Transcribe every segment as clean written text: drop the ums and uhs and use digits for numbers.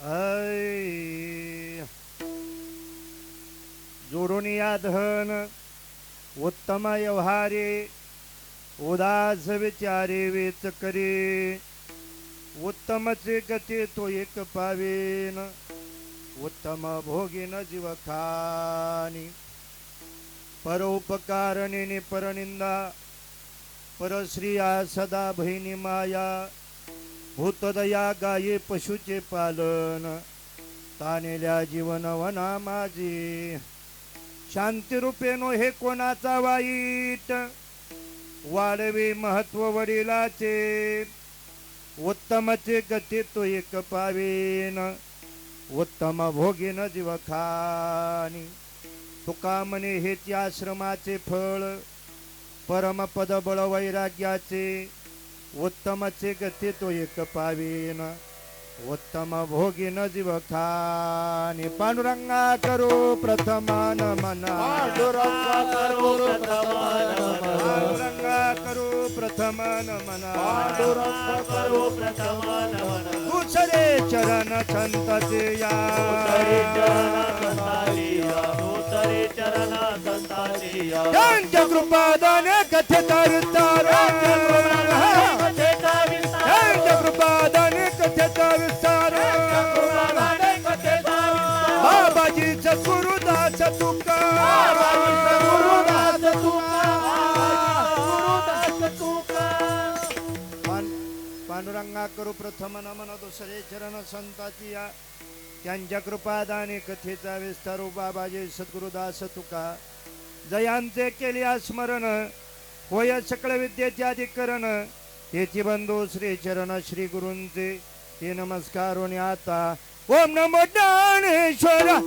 ऐ जोडून या धन उत्तम व्यवहारे उदास विचारे वेच करे उत्तमचे गती तो एक पावेन उत्तम भोगीन जीव खानी परोपकारणेने परनिंदा परश्रिया सदा बहिणी माया भूतदया गाये पशुचे पालन तानेल्या जीवन वना माझी शांती रूपेनो हे कोणाचा वाईट वाढवे महत्व वडिलाचे उत्तमचे गती तो एक पावेन उत्तम भोगीन जीव खानी तुका म्हणे हेच आश्रमाचे फळ परमपद बळ वैराग्याचे उत्तमचे गती तो एक पावेन उत्तम भोगीन जीव खानी पांडुरंगा करो प्रथम नमना पांडुरंगा करो प्रथम नमन पांडुरंगा करो प्रथम नमना पांडुरंगा करो प्रथम नमन दुसरे चरण संतचे या दुसरे चरण संताची या त्यांच्या कृपादाने कथेचा विस्तार त्यांच्या कृपादाने कथेचा विस्तार बाबाजीचा गुरुदास तुका पांडुरंगा करू प्रथम नमन दुसरे चरण संताची या त्यांच्या कृपादाने कथेचा विस्तार बाबाजी सद्गुरुदास तुका जयांचे केले स्मरण होय सकळ विद्येचे अधिकरण तेची बंधू श्री चरण श्री गुरूंचे ते नमस्कार आता ओम नमो ज्ञानेश्वर ओम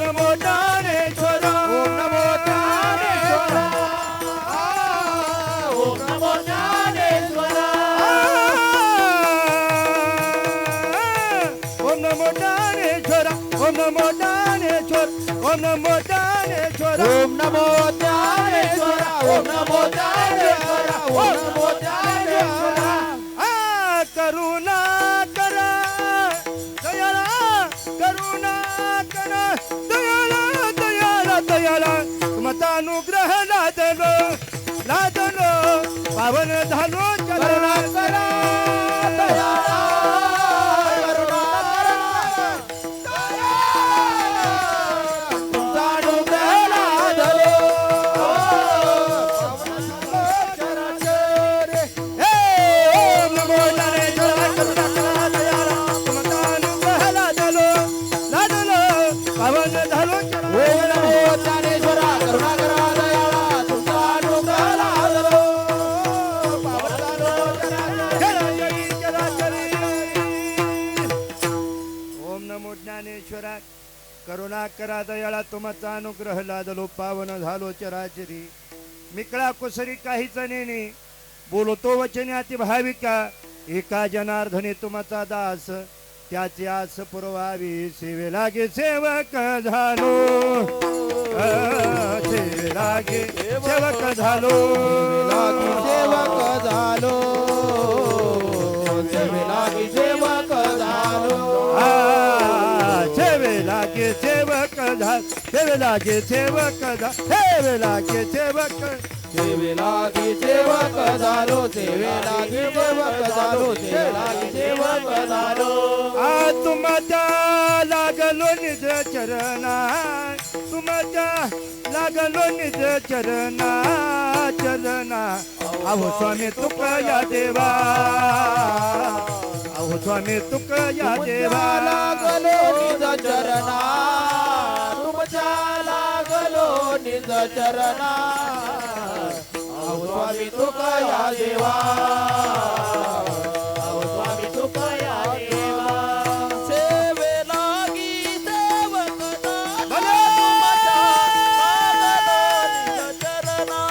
नमो ज्ञानेश्वर ओम नमो ज्ञानेश्वर ओम नमो ज्ञानेश्वर ओम नमो ज्ञानेश्वर ओम नमो ज्ञानेश्वर ओम नमो ज्ञानेश्वर ओम नमो ज्ञानेश्वर ओम नमो ज्ञानेश्वर ओम नमो ज्ञानेश्वर करुणा करा दयाला करुणा करा दयाला दयाला दयाला तुमचा अनुग्रह लादलो लादलो पावन झालो चरणा करा दयाला करुणा तुमचा अनुग्रह लादलो ओम नमो ज्ञानेश्वर करुणा करा दयाला तुमचा अनुग्रह लादलो लादलो पावन झालो चरणा ओम नमो ज्ञानेश्वर करुणा करा दयाला तुमचा अनुग्रह लादलो ओम नमो ज्ञानेश्वरा करुणा करा दयाळा तुमचा अनुग्रह लादलो पावन झालो चराचरी मिकळा कुसरी काहीच नेणे बोलतो वचने अति भाविका एका जनार्दने तुमचा दास त्याची आस पुरवावी सेवे लागे सेवक झालो सेवे लागे सेवक झालो सेवक झालो सेवे लागी सेवक झालो सेवे लागे सेवक झाल सेवे लागे सेवक झाल सेवे लागे सेवक सेवे लागी सेवक झालो सेवे लागी सेवक झालो सेवे लागी सेवक झालो तुमच्या लागलो निज चरणा तुमच्या लागलो निज चरणा चरणा अहो स्वामी तुका या देवा अहो स्वामी तुका या देवा लागलो निज चरणा तुमच्या लागलो निज चरणा अहो स्वामी तुका या देवा अहो स्वामी तुका या देवा सेवे लागी सेवक झालो तुमच्या लागलो निज चरणा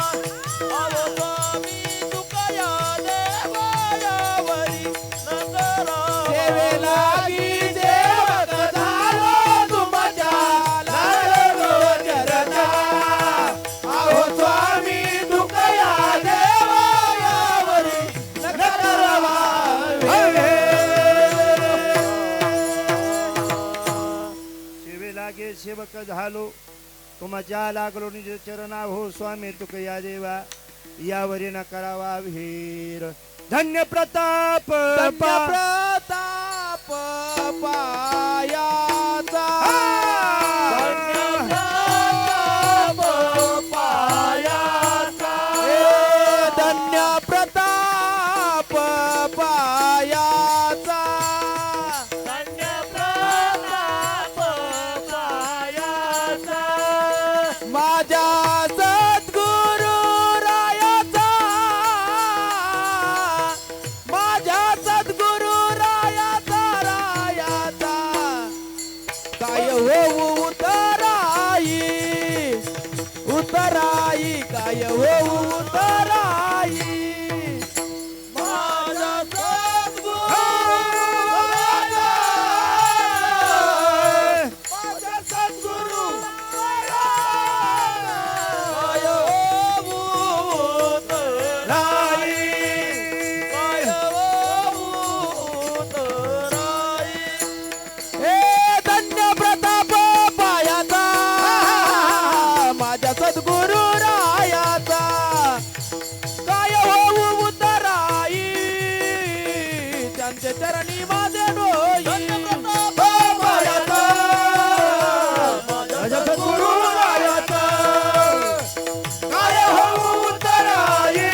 अहो स्वामी तुका या देवा यावरी नंदरा सेवे लागी सेवक झालो तुमच्या लागलो चरणा अहो स्वामी तुका या देवा यावरी नंदरा सेवक झालो तुमच्या लागलो निज चरणा हो स्वामी तुक या देवा यावरी न करावा वीर धन्य प्रताप प्रताप पायाचा धन्य प्रताप पायाचा माझ्या सद्गुरु रायाचा माझ्या सद्गुरु रायाचा काय होऊ उतराई उतराई काय होऊ उतराई माझ्या सद्गुरु माझ्या सद्गुरु सद्गुरु रायाचा काय होऊ उतराई त्यांचे चरणी माझे डोई सद्गुरु रायाचा काय होऊ उतराई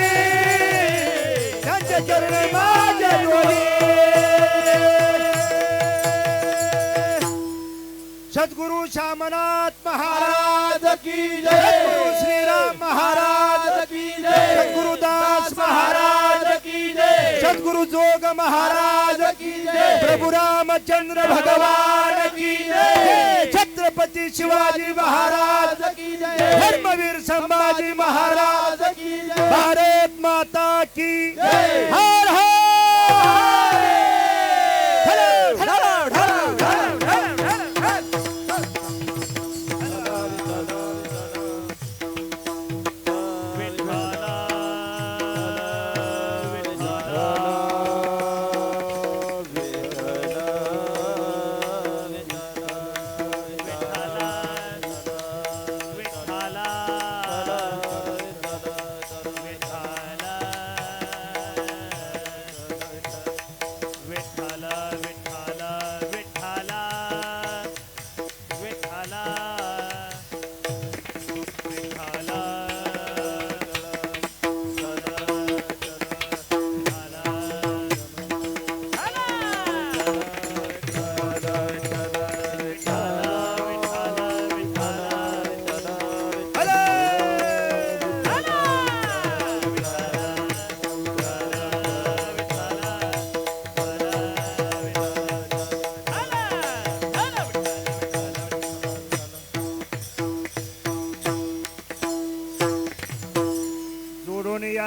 त्यांचे चरणी माझे डोई सद्गुरु श्यामनाथ महाराज की सद्गुरु श्रीराम महाराज की जय सद्गुरुदास महाराज की जय सद्गुरु जोग महाराज की जय प्रभु रामचंद्र भगवान की जय छत्रपती शिवाजी महाराज की जय धर्मवीर संभाजी महाराज की जय भारत माता की जय हर हर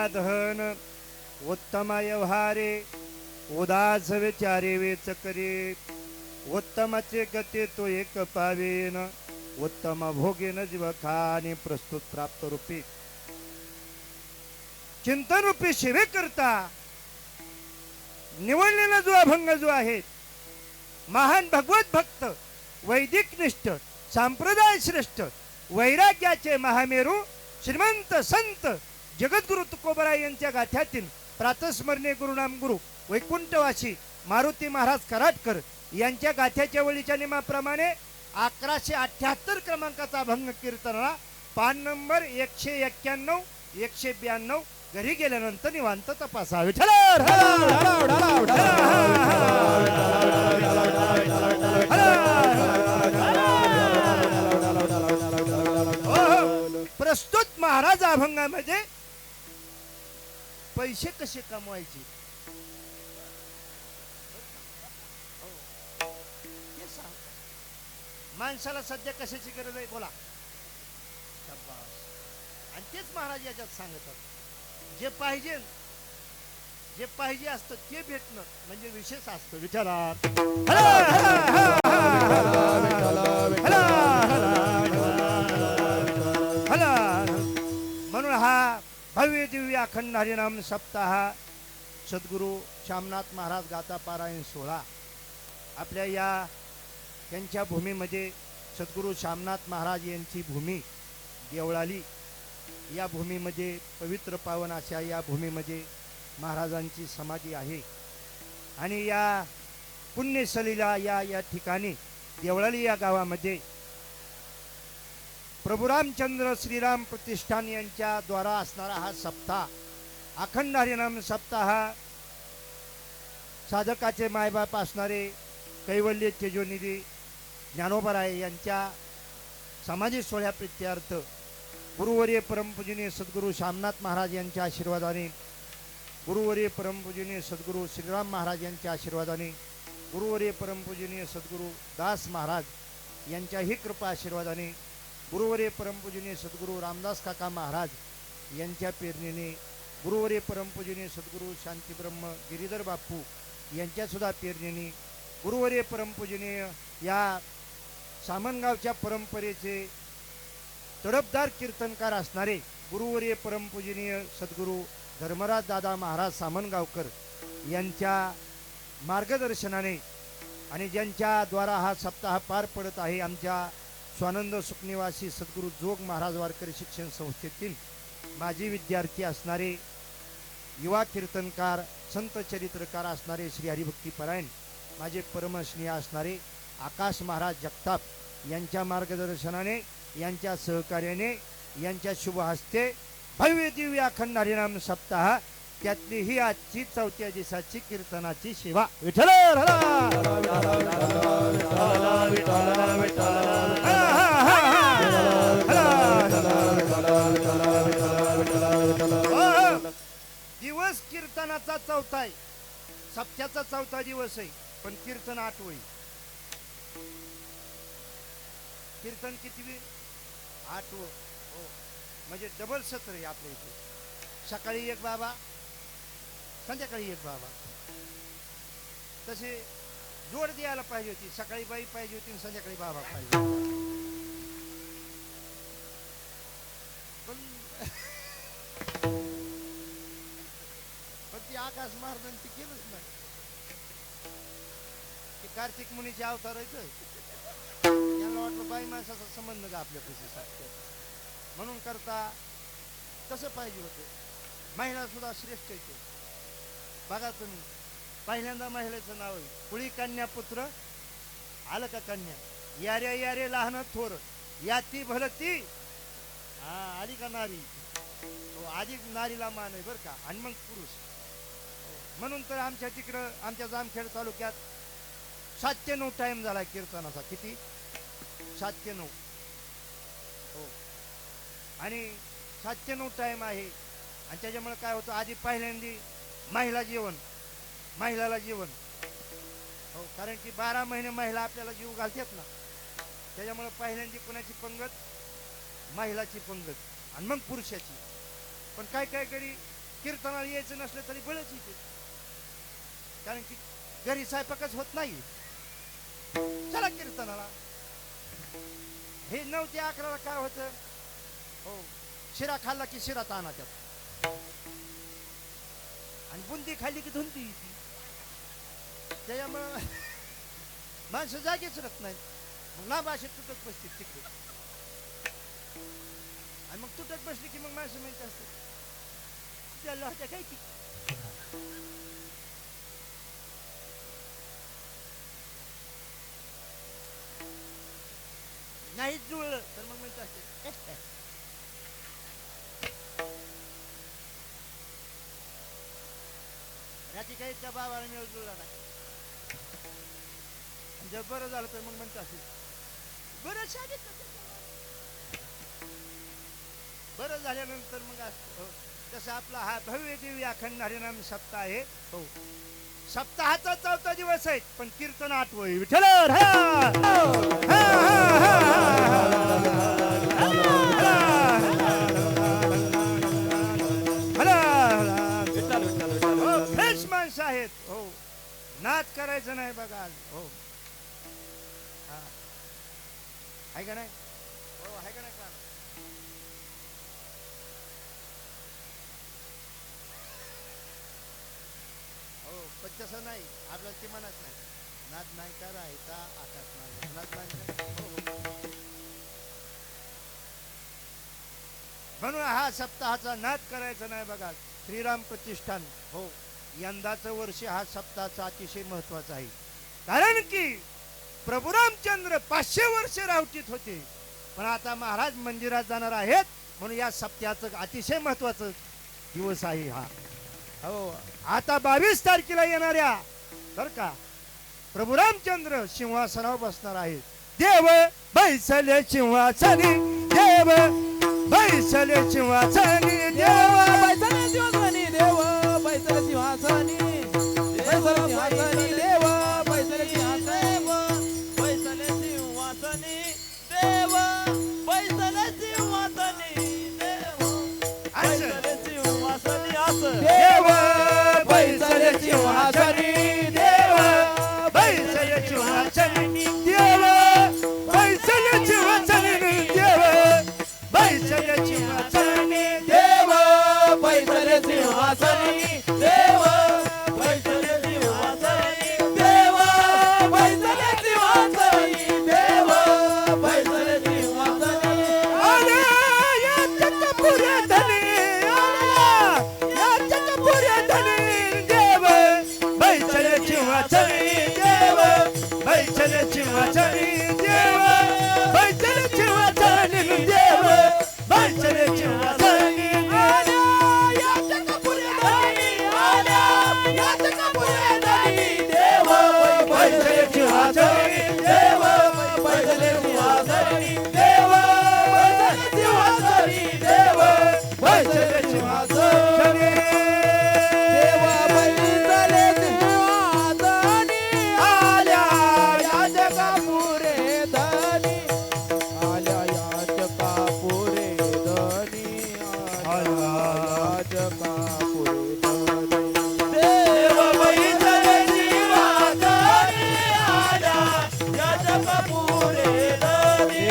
धन उत्तम व्यवहारे उदास विचारे वेच करे उत्तमाचे गती तो एक पावेन उत्तम भोगेन जीव खाने प्रस्तुत प्राप्त रूपी चिंतन रूपी सेवे करता निवडलेला जो अभंग जो आहे महान भगवत भक्त वैदिक निष्ठ संप्रदाय श्रेष्ठ वैराग्याचे महामेरू श्रीमंत संत जगद्गुरु तुकोबराय यांच्या गाथ्यातील प्रातस्मरणीय गुरुनाम गुरु वैकुंठवासी मारुती महाराज कराडकर यांच्या गाथ्याच्या वळीच्या नियमाप्रमाणे 1178 क्रमांकाचा अभंग कीर्तनाला पान नंबर 191 192 घरी गेल्यानंतर निवांत तपासावे. प्रस्तुत महाराज अभंगामध्ये पैसे कसे कमवायचे माणसाला सध्या कशाची गरज आहे बोला. आणि तेच महाराज याच्यात सांगतात जे पाहिजे असतं ते भेटणं म्हणजे विशेष असतं विचारात. म्हणून हा भव्य दिव्य अखंड हरिनाम सप्ताह सद्गुरु श्यामनाथ महाराज गाथा पारायण सोहळा आपल्या या त्यांच्या भूमीमध्ये सद्गुरू श्यामनाथ महाराज यांची भूमी देवळाली, या भूमीमध्ये पवित्र पावन अशा या भूमीमध्ये महाराजांची समाधी आहे. आणि या पुण्यसलीला या ठिकाणी देवळाली या गावामध्ये प्रभू रामचंद्र श्रीराम प्रतिष्ठान यांच्या द्वारा असणारा हा सप्ताह, अखंड हरिनाम सप्ताह, साधकाचे मायबाप असणारे कैवल्य तेजोनिधी ज्ञानोबराय यांच्या समाधी सोहळ्या प्रित्यर्थ गुरुवर्य परमपूजनीय सद्गुरू श्यामनाथ महाराज यांच्या आशीर्वादाने, गुरुवर्य परमपूजनीय सद्गुरू श्रीराम महाराज यांच्या आशीर्वादाने, गुरुवर्य परमपूजनीय सद्गुरू दास महाराज यांच्याही कृपा आशीर्वादाने, गुरुवर्य परमपूजनीय सद्गुरू रामदास काका महाराज यांच्या प्रेरणेने, गुरुवर्य परमपूजनीय सद्गुरू शांतीब्रह्म गिरीधर बापू यांच्यासुद्धा प्रेरणेने, गुरुवर्य परमपूजनीय या सामनगावच्या परंपरेचे तडफदार कीर्तनकार असणारे गुरुवर्य परमपूजनीय सद्गुरू धर्मराज दादा महाराज सामनगावकर यांच्या मार्गदर्शनाने आणि ज्यांच्या द्वारा हा सप्ताह पार पडत आहे, आमच्या स्वानंद सुखनिवासी सद्गुरू जोग महाराज वारकरी शिक्षण संस्थेतील माजी विद्यार्थी असणारे युवा कीर्तनकार, संत चरित्रकार असणारे श्री हरिभक्तीपरायण माझे परमस्नेह असणारे आकाश महाराज जगताप यांच्या मार्गदर्शनाने, यांच्या सहकार्याने, यांच्या शुभ हस्ते भव्य दिव्य अखंड हरिनाम सप्ताह, त्यातली ही आजची 4थ्या दिवसाची कीर्तनाची सेवा. विठ्ठल दिवस कीर्तनाचा 4था आहे, सप्त्याचा 4था दिवस आहे, पण कीर्तन 8 होईल. कीर्तन किती 8 हो, म्हणजे डबल सत्र आहे आपल्या इथे. सकाळी एक बाबा, संध्याकाळी एक बाबा. तसे जोड द्यायला पाहिजे होती, सकाळी बाई पाहिजे होती, संध्याकाळी बाबा पाहिजे. पण ती आकाश महाराजांनी ती केलंच नाही. ते कार्तिक मुनीचे अवतार आहेत, यांना वाटलं बाई माणसाचा संबंध का आपल्या पैसे साधते, म्हणून करता तसं पाहिजे होतं. महिला सुद्धा श्रेष्ठ येते. बघा तुम्ही, पहिल्यांदा महिलेचं नाव आहे कुळी कन्या पुत्र, आलं का कन्या, यारे यारे लहान थोर, याती भलती, हा आली का नारी. हो, आधी नारीला मान आहे बरं का, आणि मग पुरुष. म्हणून तर आमच्या तिकडं, आमच्या जामखेड तालुक्यात 7 ते 9 टाइम झाला कीर्तनाचा. किती? 7 ते 9. हो, आणि 7 ते 9 टाइम आहे. आणि त्याच्यामुळे काय होतं, आधी पहिल्यांदी महिला जेवण, महिलाला जेवण. हो, कारण की 12 महिने महिला आपल्याला जीव घालतात ना, त्याच्यामुळे पहिल्यांदी कोणाची पंगत, महिलाची पंगत, आणि मग पुरुषाची. पण काय काय घरी कीर्तनाला यायचं नसलं तरी बळच येते, कारण की घरी स्वयंपाकच होत नाही. चला कीर्तनाला. हे 9 ते 11 काय होतं, हो, शिरा खाल्ला की शिरा ताना त्यात, आणि बुंदी खाल्ली की धुंदी येते. त्याच्यामुळं माणसं जागेच राहत नाही. मग लांब असे तुटक बसते तिकडे, आणि मग तुटक बसली की मग माणसं माहिती असते त्याला होत्या काय की. नाही जुळलं तर मग माहिती असते रात्री काही त्या बाबाला मिळत जुळला नाही. जर बरं झालं तर मग म्हणत असेल बरं सांगितलं, बरं झाल्यानंतर मग असतं. तसं आपला हा भव्य दिव्य अखंड हरिनाम सप्ताह आहे. हो, सप्ताहाचा 4था दिवस आहे, पण कीर्तन 8 होईल. विठ्ठल फ्रेश माणसं आहेत. हो, नाच करायचं नाही बघा आज. हो, आहे का नाही? हो, आहे का नाही? का हो, पण तसं नाही, आपल्याला ते म्हणत नाही. नाद नाही करायचा आकाश मार्ग नाद नाही करायचा. हो. म्हणून हा सप्ताहाचा नाद करायचा नाही बघा. श्रीराम प्रतिष्ठान हो यंदाचं वर्ष हा सप्ताहाचा अतिशय महत्वाचा आहे. कारण की प्रभू रामचंद्र 500 वर्ष रावटीत होते, पण आता महाराज मंदिरात जाणार आहेत म्हणून या सप्त्याचं अतिशय महत्वाचं दिवस आहे हा. हो आता 22 तारखेला येणाऱ्या बर का प्रभू रामचंद्र सिंहासनावर बसणार आहेत. देव बैसले सिंहासनी देव बैसले सिंहासनी देव बैसले सिंहासनी देव बैसले सिंहासनी बैसले सिंहासनी देव बैसले सिंहासनी बैसले सिंहासनी देव बैसले सिंहासनी देव बैसले सिंहासनी असं देव बैसले सिंहासनी देव बैसले सिंहासनी देव बैसले सिंहासनी देव बैसले सिंहासनी देव बैसले सिंहासनी देव बैसले सिंहासनी देव बैसले सिंहासनी देव बैसले सिंहासनी आले या चक्रपुरे धनी आले या चक्रपुरे धनी देव बैसले सिंहासनी देव बैसले सिंहासनी देव बैसले सिंहासनी देव बैसले सिंहासनी आल्या या चक्रपुरे धनी आल्या या चक्रपुरे धनी देव बैसले सिंहासनी देव बैसले सिंहासनी देव बैसले सिंहासनी देव बैसले सिंहासनी देव बैसले सिंहासनी आल्या या चक्रपुरे धनी आल्या या चक्रपुरे धनी आल्या या चक्रपुरे धनी देव बैसले सिंहासनी आल्या या चक्रपुरे धनी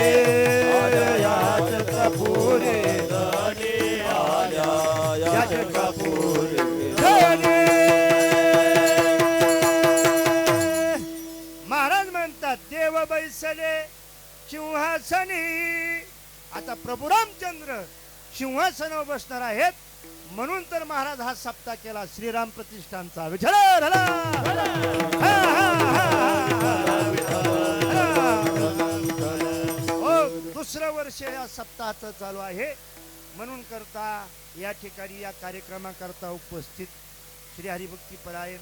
आल्या या चक्रपुरे धनी आल्या या चक्रपुरे महाराज म्हणतात देव बैसले सिंहासनी. आता प्रभू रामचंद्र सिंहासनावर बसणार आहेत म्हणून तर महाराज हा सप्ताह केला श्रीराम प्रतिष्ठानचा. विठ्ठल हला. हा, हा, हा, हो दुसरं वर्ष या सप्ताहाचं चालू आहे म्हणून करता या ठिकाणी या कार्यक्रमाकरता उपस्थित श्री हरिभक्ती परायण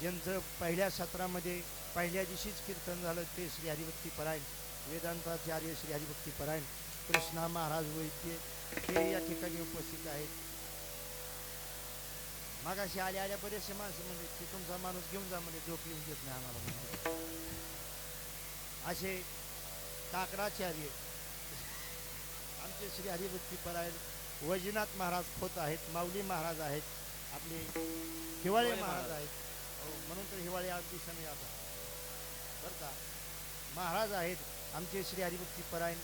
ज्यांचं पहिल्या सत्रामध्ये पहिल्या दिवशीच कीर्तन झालं ते श्री हरिभक्ती परायण वेदांताचार्य श्री हरिभक्ती परायण कृष्णा महाराज वैद्य हे या ठिकाणी उपस्थित आहेत. मागाशी आल्या बरेचसे माणसं म्हणजे की तुमचा माणूस घेऊन जा म्हणजे झोप येऊन देत नाही आम्हाला म्हणजे. असे काकडाचार्य आमचे श्री हरिभक्ती परायण वैजनाथ महाराज खोत आहेत, माऊली महाराज आहेत, आपले हिवाळे महाराज आहेत. म्हणून तर हिवाळे आठ दिवसांनी आता बरं का महाराज आहेत. आमचे श्री हरिभक्ती परायण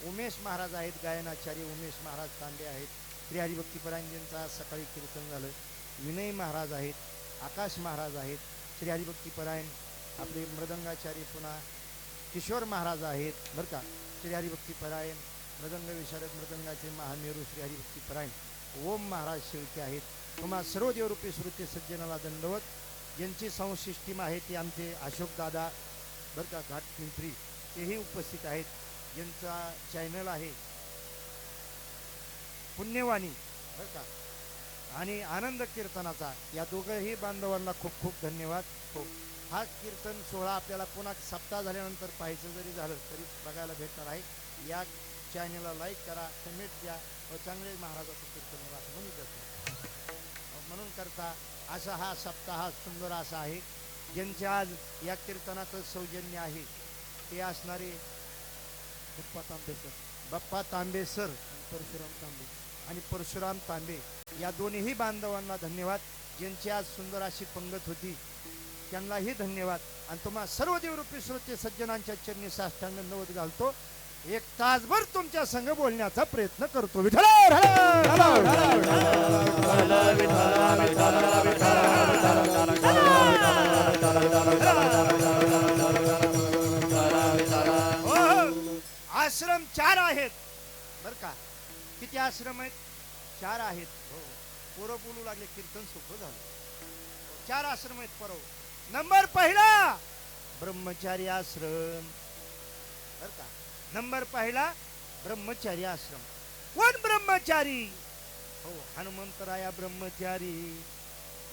उमेश महाराज आहेत, गायनाचार्य उमेश महाराज तांबे आहेत. श्री हरिभक्ती परायण ज्यांचं आज सकाळी कीर्तन झालं. विनय महाराज आहेत, आकाश महाराज आहेत. श्री हरिभक्ती परायण आपले मृदंगाचार्य पुन्हा किशोर महाराज आहेत बरं का. श्री हरिभक्ती परायण मृदंग विशारद मृदंगाचे महामेरू श्री हरिभक्ती परायण ओम महाराज शेळके आहेत. तुम्हा सर्व देवरूपी श्रुती सज्जनाला दंडवत. ज्यांची संसिष्टीम आहे ते आमचे अशोक दादा बरं का घाट पिंपरी तेही उपस्थित आहेत. ज्यांचा चॅनल आहे पुण्यवाणी बरं का आणि आनंद कीर्तनाचा या दोघंही बांधवांना खूप खूप धन्यवाद. हो हा कीर्तन सोहळा आपल्याला पुन्हा सप्ताह झाल्यानंतर पाहायचं जरी झालं तरी बघायला भेटणार आहे. या चॅनलला लाईक करा, कमेंट द्या व चांगले महाराजाचं कीर्तन करा असं म्हणून करतो. म्हणून करता असा हा सप्ताह सुंदर असा आहे. ज्यांचे आज या कीर्तनाचं सौजन्य आहे ते असणारे बाप्पा तांबे सर परशुराम तांबे आणि परशुराम तांबे या दोन्ही बांधवांना धन्यवाद. ज्यांची आज सुंदर अशी पंगत होती त्यांनाही धन्यवाद. आणि तुम्हा सर्व देवरूपी श्रोते सज्जनांच्या चरणी साष्टांग नवद घालतो. एक तासभर तुमच्या संग बोलण्याचा प्रयत्न करतो. विठ्ठल हर हर. आश्रम 4 आहेत बर का. किती आश्रम आहेत? 4 आहेत. हो, पोरं बोलू लागले, कीर्तन सोपं झालं. 4 आश्रम आहेत परव. नंबर पहिला ब्रह्मचारी आश्रम बर का. नंबर पहिला ब्रह्मचारी आश्रम. कोण ब्रह्मचारी? हो, हनुमंतराया ब्रह्मचारी.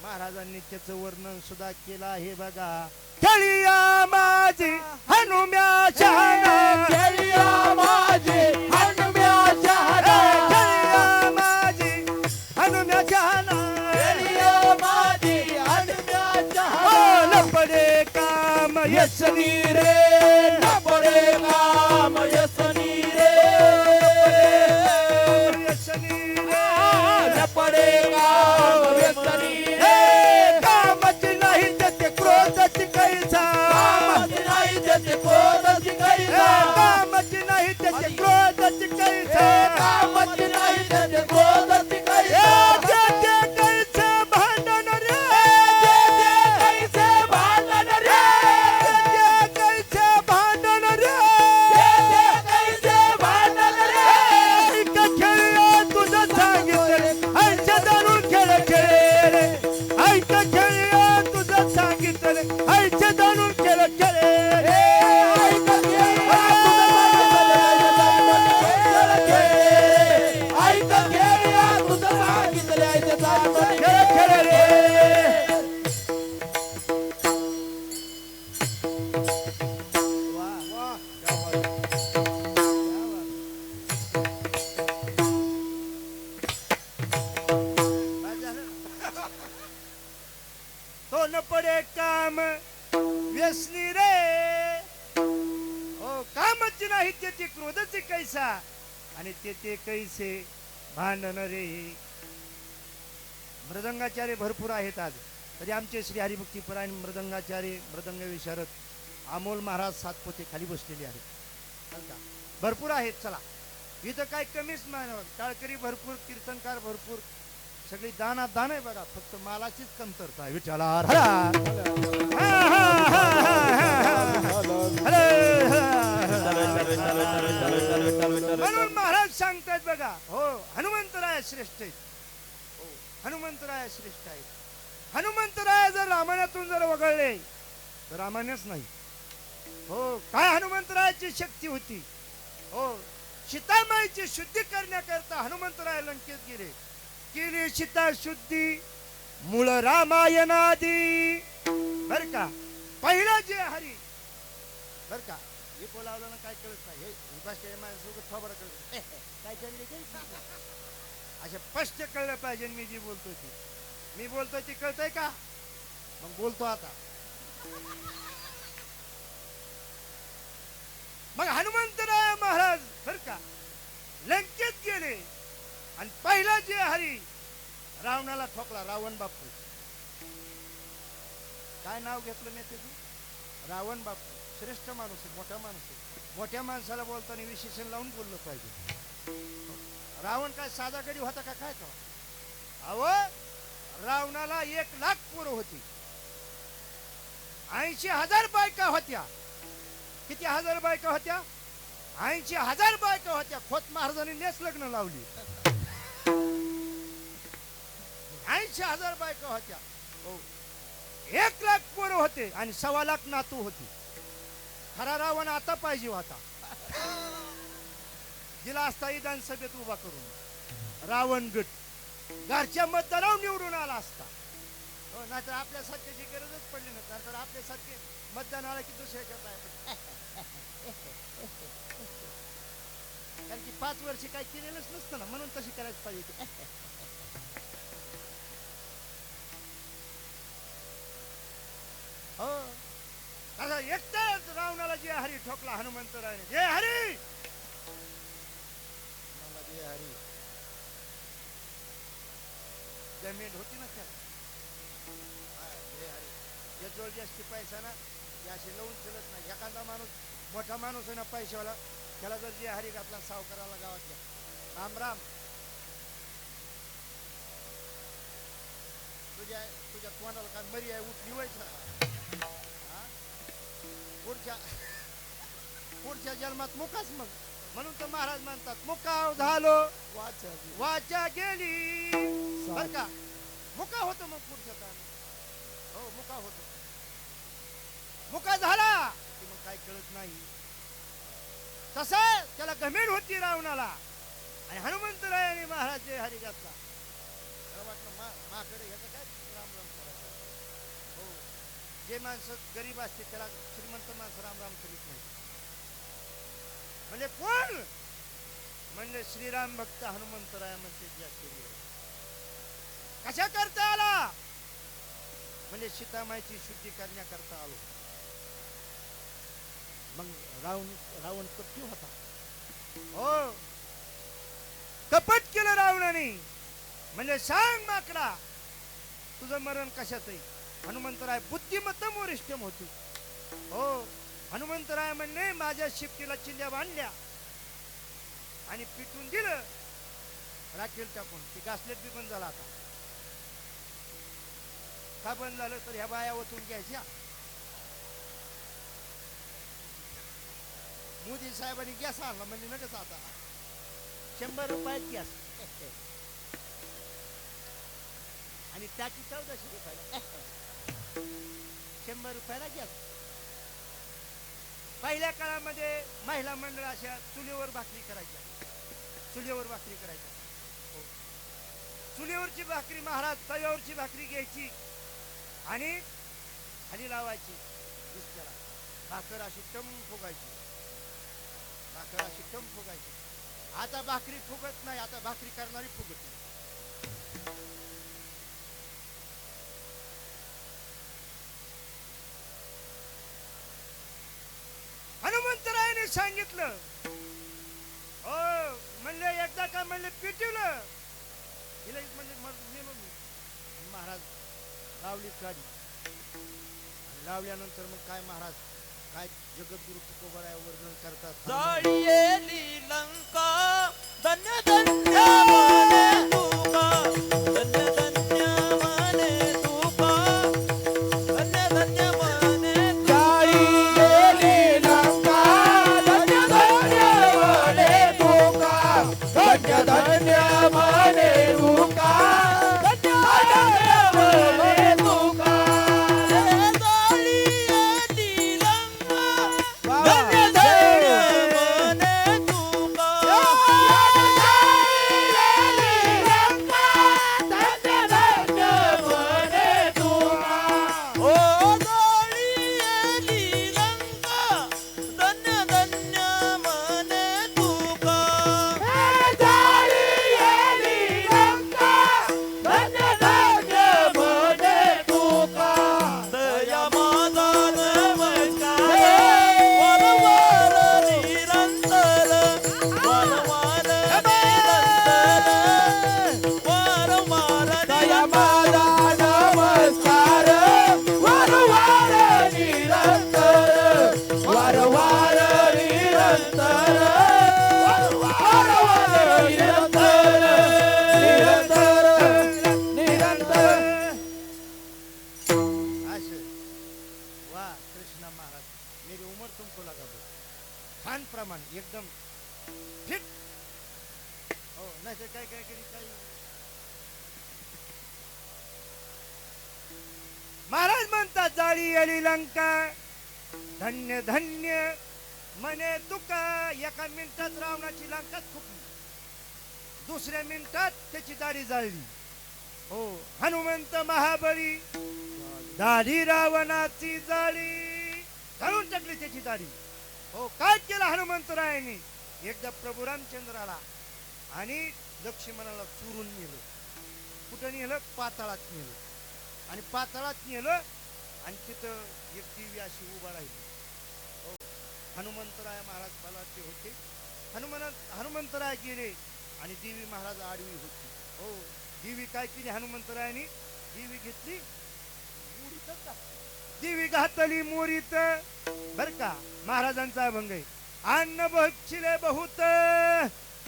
महाराजांनी त्याचं वर्णन सुद्धा केलं आहे बघा. खेळिया माझी हनुम्या शहाणा, खेळिया माझी हनुम्या शहाणा, खेळिया माझी हनुम्या शहाणा, खेळिया माझी हनुम्या शहाणा. लपडे काम यसनी रे न पडे काम यसनी रे, यसनी न पडे काम यसनी रे. कामाची नाही त्याचे क्रोधाची कैसा, कामाची नाही त्याचे क्रोधाची कैसा, कामाची नाही त्याचे क्रोधाची कैसा, कामाची नाही त्याचे क्रोधाची कैसा. त्याचे कैसे भांडण रे, कैसे भांडण रे, कैसे भांडण रे, कैसे भांडण रे. ऐक खेळ तुझं सांगितलं, ऐच्या धरून खेळ खेळ रे. ऐक खेळ तुझं सांगितलं, ऐच्या धरून खेळ खेळ रे. खेळ खेळ रे. वा वा, क्या बात है. क्या बात है. बस झालं. तो न पडे काम व्यसनी रे. हो, कामाची नाही त्याची क्रोधाची कैसा, आणि ते कैसे भांडण रे. मृदंगाचार्य भरपूर आहेत आज. तरी आमचे श्री हरिभक्तीपरायण मृदंगाचार्य, मृदंग विशारद अमोल महाराज सातपुते खाली बसलेले आहेत बरं का. भरपूर आहेत. चला, इथं काय कमीच नाही. टाळकरी भरपूर, कीर्तनकार भरपूर, सगळी दानात दान आहे बघा. फक्त मालाचीच कमतरता आहे. विठ्ठला म्हणून महाराज सांगतात बघा. हो, हनुमंतराय श्रेष्ठ आहेत. हो, हनुमंतराय श्रेष्ठ आहेत. हनुमंतराय जर रामायणातून जर वगळले तर रामायणच नाही. हो, काय हनुमंतरायाची शक्ती होती. हो, सीतामाईची शुद्धी करण्याकरता हनुमंतराय लंकेत गेले. केली सीता शुद्धी मूळ रामायणादी बर का. पहिला जे हरी बर का. हे बोलावलं ना काय कळत नाही. हे माझ्यासोबत थोबडं कळत काय चालले काय असे स्पष्ट कळलं पाहिजे. मी जी बोलतोय ती, मी बोलतोय ती कळतंय का? मग बोलतो आता. मग हनुमंतराय महाराज बर का लंकेत गेले आणि पहिला जे हरी रावणाला ठोकला. रावण बापू. काय नाव घेतलं मी त्याचं? रावण बापू. श्रेष्ठ माणूस आहे, मोठा माणूस आहे. मोठ्या माणसाला बोलताना विशेषण लावून बोललं पाहिजे. रावण काय साधा गडी होता का काय? तो अहो, रावणाला 1,00,000 पोरं होती, 80,000 बायका होत्या. किती हजार बायका होत्या? 80,000 बायका होत्या. खोत महाराजांनी नेस लग्न लावली. 80,000 बायका होत्या. हो, 1,00,000 पोरं होते आणि 1,25,000 नातू होती. खरा रावण आता पाहिजे होता. दिला असता विधानसभेत उभा करून रावण गट. घरच्या मतदारावर निवडून आला असता. हो, नाहीतर आपल्यासारख्याची गरजच पडली नसती. नाहीतर आपल्यासारखे मतदान आलं की दुसऱ्याच्या पाया. कारण की 5 वर्ष काही केलेलंच नसतं ना, म्हणून तशी करायची पाहिजे. हो, आता एकटाच रावणाला जे हरी ठोकला हनुमंतरायाने. जय हरी, जय हरी. जमीन होती ना त्याला. जय हरी. याजवळ जास्ती पैसा ना, अशी लावून चलत नाही. एखादा माणूस, मोठा माणूस आहे ना पैशावाला, त्याला जर जे हरी घातला सावकाराला गावातल्या, राम राम. तुझ्या तोंडाला काय मरी आहे? उठली व्हायचं. पुढच्या जन्मात मुकाच मग. म्हणून तर महाराज म्हणतात मुकाव झालो वाचा वाचा गेली. बर का मुका होतो मग पुरुषाचा. हो मुका होतो. मुका झाला की मग काय कळत नाही. तसा त्याला गमेड होती रावणाला. आणि हनुमंतरायाने महाराज जे हरी घातला. त्याला वाटलं माकडे ह्याचं काय राम राम करायचं. हो जे माणसं गरीब असते त्याला श्रीमंत माणसं राम राम करीत नाही. म्हणजे कोण म्हणजे श्रीराम भक्त हनुमंतराया म्हणते ज्या शरीर कशा करता आला म्हणजे सीतामाईची शुद्धी करण्याकरता आलो. मग रावण कपटी होता. हो कपट केलं रावणाने. म्हणजे सांग माकडा तुझं मरण कशात आहे. हनुमंतराय बुद्धिमत्तम वरिष्ठम होती. हो हनुमंतराय म्हणणे माझ्या शिफ्टीला चिंध्या बांधल्या आणि पिटून दिलं राखेल टाकून. ती गासलेट बी बंद झाला. आता का बंद झालं तर ह्या बाया ओतून घ्यायच्या. मोदी साहेबांनी गॅस आणला म्हणजे नकच आता 100 रुपयात गॅस आणि टाकी 1400 रुपयाला 100 रुपयाला गॅस. पहिल्या काळामध्ये महिला मंडळ अशा चुलीवर भाकरी करायच्या. चुलीवर भाकरी करायच्या. हो. चुलीवरची भाकरी महाराज तव्यावरची भाकरी घ्यायची आणि खाली लावायची दुसऱ्याला. भाकर अशी टम फुगायची. भाकर अशी टम फुगायची. आता भाकरी फुगत नाही. आता भाकरी करणारी फुगत नाही. हनुमंतरायाने सांगितलं. हो म्हणले एकदा का म्हणले पिटवलं हिला म्हणजे नेलो मी. महाराज लावली गाडी. लावल्यानंतर मग काय महाराज काय जगद्गुरु तुकोबराय वर्णन करतात. जाळीयेली लंका धन्य धन्य म्हणे तुका. धन्य धन्य म्हणे तुका. धन्य धन्य म्हणे जाळीयेली लंका धन्य धन्य म्हणे तुका. धन्य धन्य म्हणे तुका. धन्य धन्य म्हणे तुका. जाळीयेली लंका धन्य धन्य म्हणे तुका. छान प्रमाण एकदम फिट. हो नाही तर काय काय काही महाराज म्हणतात जाळी आली लंका धन्य धन्य म्हणे तुका. एका मिनिटात रावणाची लंकाच फुकली. दुसऱ्या मिनिटात त्याची दाढी जाळली. हो हनुमंत महाबळी दाढी रावणाची जाळी घालून टाकली त्याची दाढी. हो काय केलं हनुमंतरायाने. एकदा प्रभू रामचंद्राला आणि लक्ष्मणाला चुरून नेलं. कुठं नेलं पाताळात नेलं. आणि पाताळात नेलं आणि तिथं एक देवी अशी उभा राहिली. हो हनुमंतराय महाराज बलाढ्य होते. हनुमंतराय गेले आणि देवी महाराज आडवी होती. हो देवी काय केली हनुमंतरायाने. देवी घेतली देवी घातली मोरीत. बर का महाराजांचा अभंग आहे. अन्न बक्षिले बहुत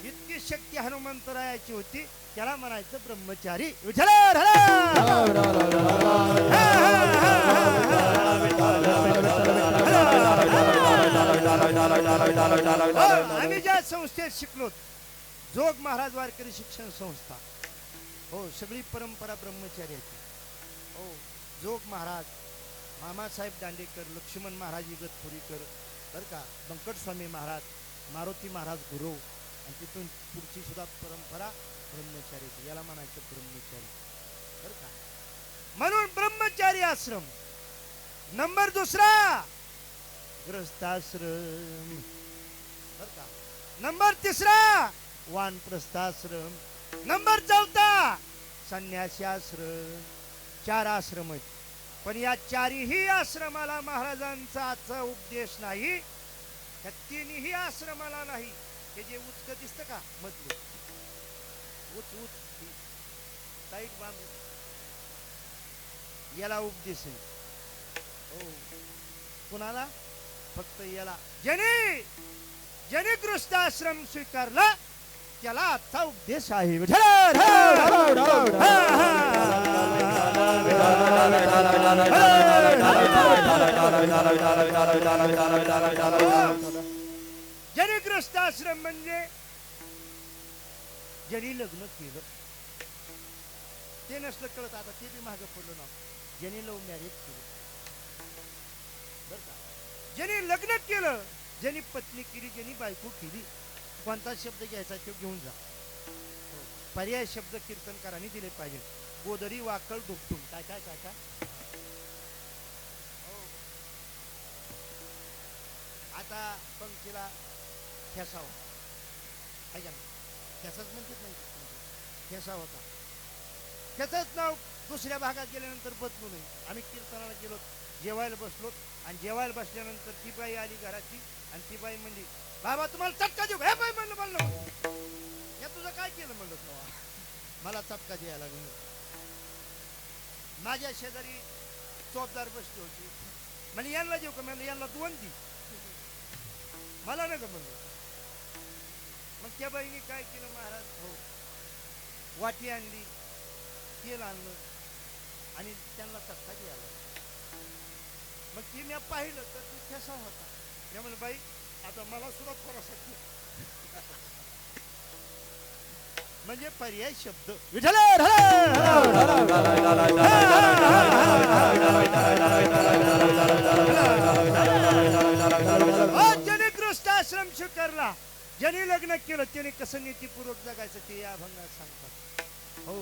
इतकी शक्ती हनुमंतरायाची होती. त्याला म्हणायचं ब्रह्मचारी. विठ्ठल आम्ही ज्या संस्थेत शिकलो, जोग महाराज वारकरी शिक्षण संस्था, हो सगळी परंपरा ब्रह्मचार्याची. हो जोग महाराज, मामासाहेब दांडेकर, लक्ष्मण महाराज इगतपुरीकर, बरं का, बंकटस्वामी महाराज, मारुती महाराज गुरु, आणि तिथून पुढची सुद्धा परंपरा ब्रह्मचार्याची, याला म्हणायचं ब्रह्मचारी, बरं का. म्हणून ब्रह्मचारी आश्रम. नंबर दुसरा गृहस्थाश्रम, बरं का. नंबर तिसरा वानप्रस्थाश्रम. नंबर चौथा संन्यासी आश्रम. 4 आश्रम आहेत. पण या 4ही आश्रमाला महाराजांचा आजचा उपदेश नाही. त्या 3ही आश्रमाला नाही. हे जे उचक दिसतं का मधलं, उच उच टाईट बांधून, याला उपदेश आहे. हो कुणाला? फक्त याला. ज्याने गृहस्थाश्रम स्वीकारला त्याला आजचा उपदेश आहे. ज्याने गृहस्थाश्रम म्हणजे ज्यांनी लग्न केलं, ते नसलं कळत, आता ते बी मागं पडलं ना. ज्यांनी लव्ह मॅरेज केलं, बरं का, ज्यांनी लग्न केलं, ज्यांनी पत्नी केली, ज्यांनी बायको केली, कोणता शब्द घ्यायचा तो घेऊन जा. पर्याय शब्द कीर्तनकारांनी दिले पाहिजे. गोदरी वाकळ दुपटून काय काय काय काय. आता पंक्तीला ठेसावा, आहे का नाही? ठेसाच म्हणतात नाही, ठेसा होता. त्याचंच नाव दुसऱ्या भागात गेल्यानंतर बदलू नये. आम्ही कीर्तनाला गेलो, जेवायला बसलो, आणि जेवायला बसल्यानंतर ती बाई आली घराची, आणि ती बाई म्हणली, बाबा तुम्हाला चटका देऊ. हे बाई म्हणलं, म्हणलं या तुझं काय केलं म्हणलं तेव्हा, मला चटका द्यायला लागली. माझ्या शेजारी चौकदार बसली होती, म्हणजे यांना देऊ का? म्हणलं यांना 2 दी, मला नका म्हणलं. मग त्या बाईने काय केलं महाराज, हो वाटी आणली, तेल आणलं, आणि त्यांना चटका द्यायला. मग ती मी पाहिलं तर ती ठेसा होता. मी म्हणलं बाई आता मला सुद्धा थोडासा म्हणजे पर्याय शब्द. ज्याने गृहस्थाश्रम स्वीकारला, ज्याने लग्न केलं, त्याने कसं नीतीपूर्वक जगायचं ते या अभंगात सांगतात. हो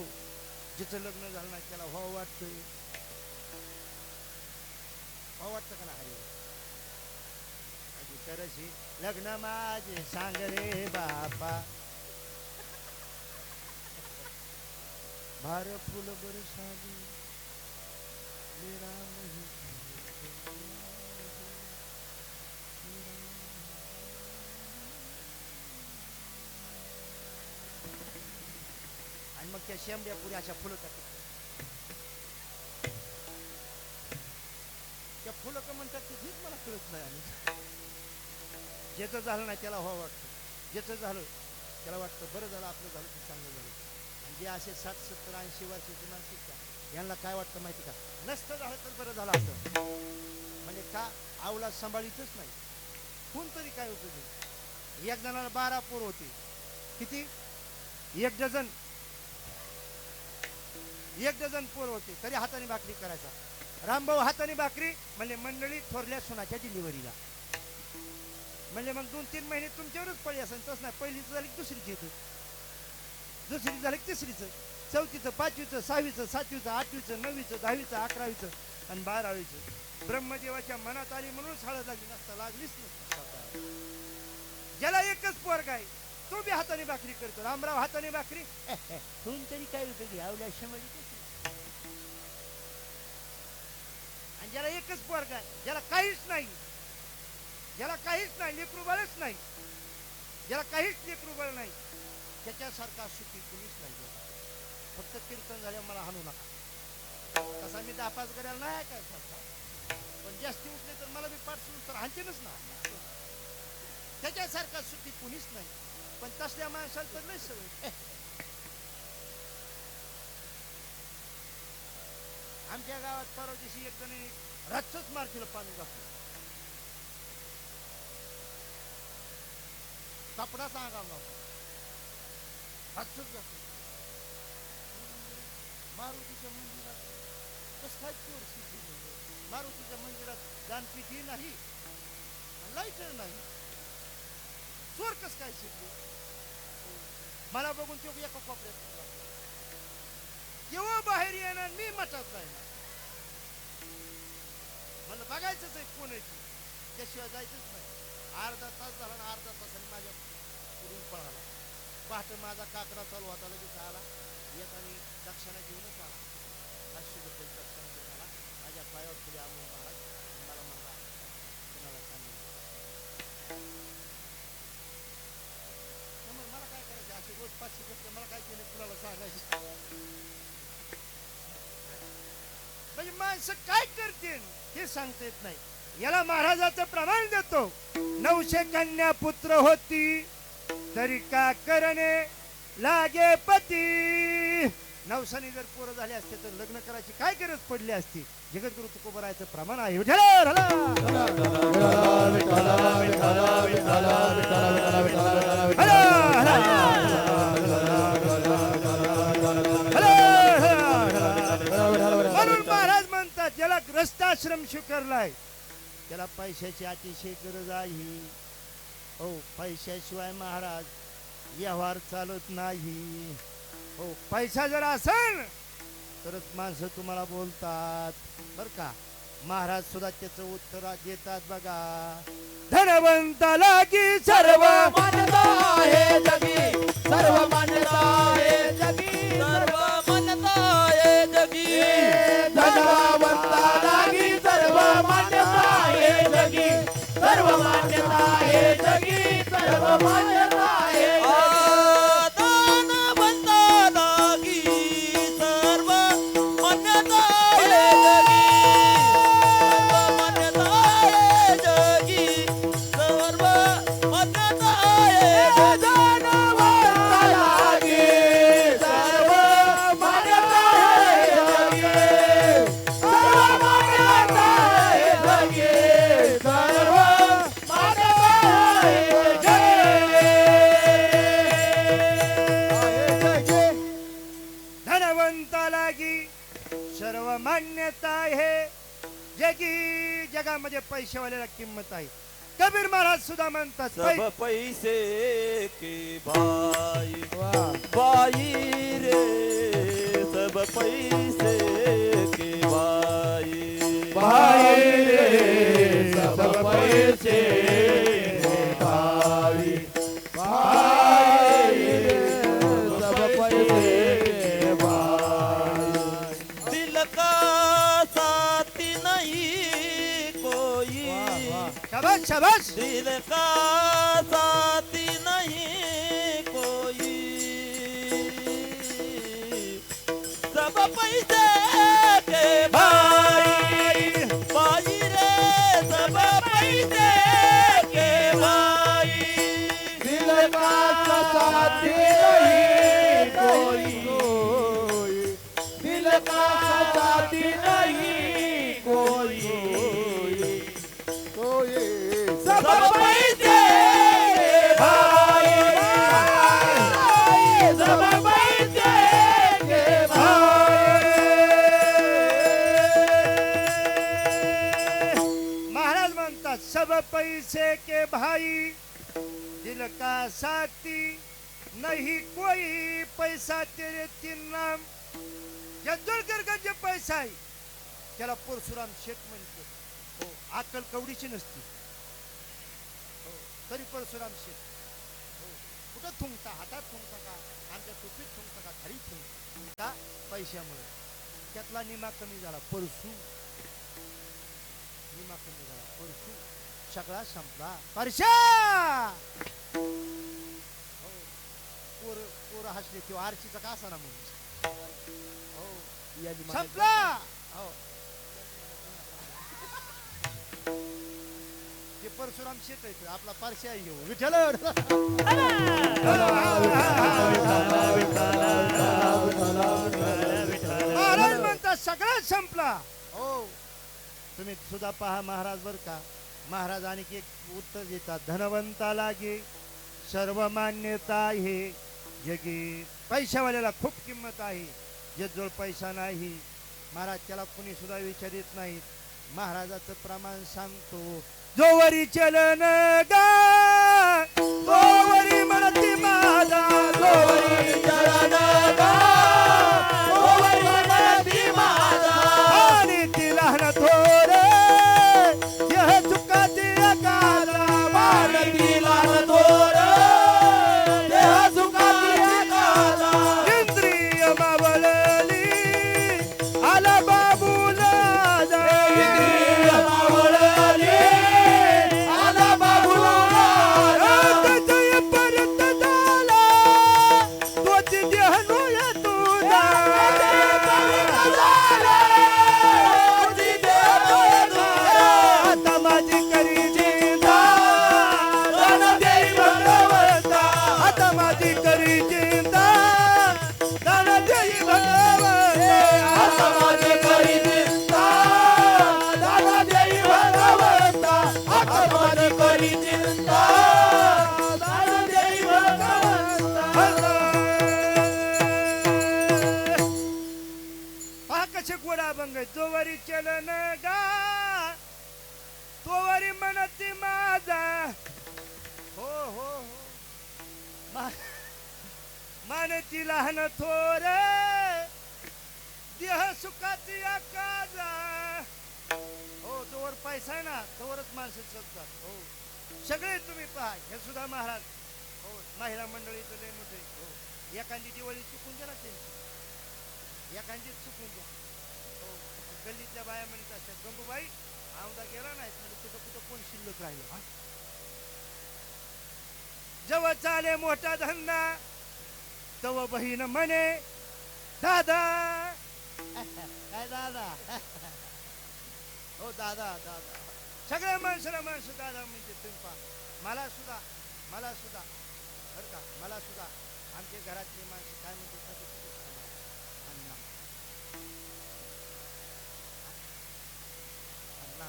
जिचं लग्न झालं नाही त्याला हो वाटतंय, हो वाटतं का ना हरी तरशी लग्न माझे सांग रे बापा, भार फुल बरसावी मेरा नहीं. आणि मग त्या शेंबड्या पुढे अशा फुलं टाकतात. त्या फुलं का म्हणतात ते हेच मला कळत नाही. आणि ज्याचं झालं नाही त्याला हो वाटतं, ज्याचं झालं त्याला वाटतं बरं झालं, आपलं झालं ते चांगलं झालं. आणि जे असे 60, 70, 80 वर्षाचे मानसिक का, यांना काय वाटतं माहिती का, नसतं झालं तर बरं झालं असतं. म्हणजे का आवला सांभाळीतच नाही. कोणतरी काय होतं ते, एक जणाला 12 पोर होते. किती? 1 डझन पोर होते, तरी हाताने भाकरी करायचा. रामभाऊ हाताने भाकरी म्हणजे मंडळी थोरल्या सुनाच्या डिलिव्हरीला. म्हणजे मग 2-3 महिने तुमच्यावरच पळी असेल. तसं नाही, पहिलीचं झालं की दुसरीची येतं, दुसरी झालं की तिसरीचं, चौथीचं, 5वीचं, 6वीचं, 7वीचं, 8वीचं, 9वीचं, 10वीचं, 11वीचं आणि 12वीचं. ब्रह्मदेवाच्या मनात आली म्हणून हळद लागली, नसता लागलीच नसता. ज्याला एकच पोरगा आहे तो बी हाताने भाकरी करतो. रामराव हाताने भाकरी होऊन तरी काय उपयोगी, आवल्या शमली. आणि ज्याला एकच पोरगा आहे, ज्याला काहीच नाही, ज्याला काहीच नाही, लेकरू बाळच नाही, ज्याला काहीच लेकरू बाळ नाही, त्याच्यासारखा सुखी कुणीच नाही. फक्त कीर्तन झाल्या मला हाणू नका. तसा मी 10-5 करायला नाही काय सारखा, पण जास्ती उठले तर मला बी पाठ सुरू तर हाणतेनच ना. त्याच्यासारखा सुखी कुणीच नाही. पण तसल्या माणसाला तर नाही सवय. आमच्या गावात परवा दिवशी एक जण रातच मार केलं, पाणी घातलं. कपडा सांगा नको हातच जातो मारुतीच्या मंदिरात कसं काय चोर शिकली मारुतीच्या मंदिरात दानपिठी नाही लाईटर नाही चोर कस काय शिकली मला बघून तो एका कोपऱ्यात केव्हा बाहेर येणार मी मठात जाईना मला बघायचंच आहे कोण आहे त्याशिवाय जायचंच नाही अर्धा तास झाला ना अर्धा तासाने माझ्या पुढून पळाला पहाटे माझा काकडा चालू होता लगेच आला येताना दक्षिणा घेऊनच आला 500 रुपये दक्षिणा घेऊन आला माझ्या पायावर पुढे आणून महाराज मला म्हणला कुणाला सांगितलं मला काय करायचं असे रोज 500 रुपये मला काय केलं कुणाला सांगायचं म्हणजे माणसं काय करतील हे सांगता येत नाही याला महाराजाचं प्रमाण देतो 900 कन्या पुत्र होती तरी का करणे लागे पती 900 जर पोरं झाले असते तर लग्न करायची काय गरज पडली असती जगद्गुरु तुकोबरायचं प्रमाण आहे म्हणून महाराज म्हणतात ज्याला ग्रस्ताश्रम स्वीकारलाय त्याला पैशाची अतिशय गरज आहे हो पैशाशिवाय महाराज व्यवहार चालत नाही हो पैसा जर असेल तरच माणसं तुम्हाला बोलतात बर का महाराज सुद्धा त्याचं उत्तर देतात बघा धनवंताला की सर्व मान्यता आहे जगी सर्व मान्यता आहे जगी सर्व मान्यता आहे जगी धनवंताला की सर्व मान्यता आहे जगी सर्व मान्यता आहे जगी सर्व मान्यता आहे मान्यता आहे जगी जगामध्ये पैशावाल्याला किंमत आहे कबीर महाराज सुद्धा म्हणतात सब पैसे के भाई भाई रे सब पैसे के भाई भाई रे सब पैसे के भाई भाई रे सब पैसे के भाई दिल का साथी नहीं कोई शाबाश शाबाश दिल का साथी नहीं कोई सब पैसे के भाई भाई रे सब पैसे के भाई दिल का साथी नहीं कोई दिल का साथी नहीं कोई सब पैसे भाई सब पैसे के भाई महाराज म्हणतात सब पैसे के भाई दिल का साथी नहीं कोई पैसा तेरे तीन नाम जर पैसा आहे त्याला परशुराम शेठ म्हणतो हो अक्कल कवडीची नसती हो तरी परशुराम शेठ हो कुठं थुंकता हातात थुंकता का आमच्या टोपीत थुंकता का खाली थुंकता का पैशामुळे त्यातला निमा कमी झाला परशु निमा कमी झाला परशु सगळा संपला परशा हो पोर हसले किंवा आरशीचा का असा ना म्हणून हो संपला हो ते परशुराम शेठ आहे आपला पारशा घेऊ विठ्ठल महाराज म्हणतात सगळं संपला हो तुम्ही सुद्धा पहा महाराज बर का महाराज आणखी एक उत्तर देतात धनवंताला गे सर्व मान्यता आहे जगी. पैशावाल्याला खूप किंमत आहे, ज्याजवळ पैसा नाही महाराज त्याला कुणी सुद्धा विचारित नाहीत. महाराजाचं प्रमाण सांगतो, जोवरी चलन गा तोवरी म्हणती माझा, जोवरी चलन गा तोवरी म्हणती माझा. आणि ती लहान थोर यह चुकाची काला, मानती लहान थोर देह सुखाची काला. इंद्रिय मावळली आला बाबूला जा. इंद्रिय मावळली आला बाबूला जा. कधी परत झाला तोच देह नोया तुझा. आता माझी करी चिंता दान देई भगवंता. आता माझी करी चिंता दान देई भगवंता. आता माझी करी चिंता दान देई भगवंता. आता माझी करी चिंता दान देई भगवंता. पहा कसे गोडा अभंग आहेत. जोवरी चलन गा तोवरी म्हणती माझा. हो हो हो मानती लहान थोर देह सुखाची काजा. हो जोवर पैसा आहे ना तोवरच माणसं जगतात. हो सगळे तुम्ही पहा, हे सुद्धा महाराज हो महिला मंडळी तर लय मोठे. हो एखादी दिवाळी चुकून द्या ना त्यांची, एखादी चुकून द्या. हो गल्लीतल्या बाया म्हणत असतात, गंगूबाई आमदा गेला नाही म्हणजे तिथं कुठं कोण शिल्लक राहिलं. जेव्हा चाले मोठा धंदा तव बहीण म्हणे दादा. काय दादा हो दादा दादा. सगळ्या माणसाला माणसं दादा म्हणजे तुम्ही पहा. मला सुद्धा बरं का मला सुद्धा आमच्या घरातली माणसं काय म्हणते अण्णा अण्णा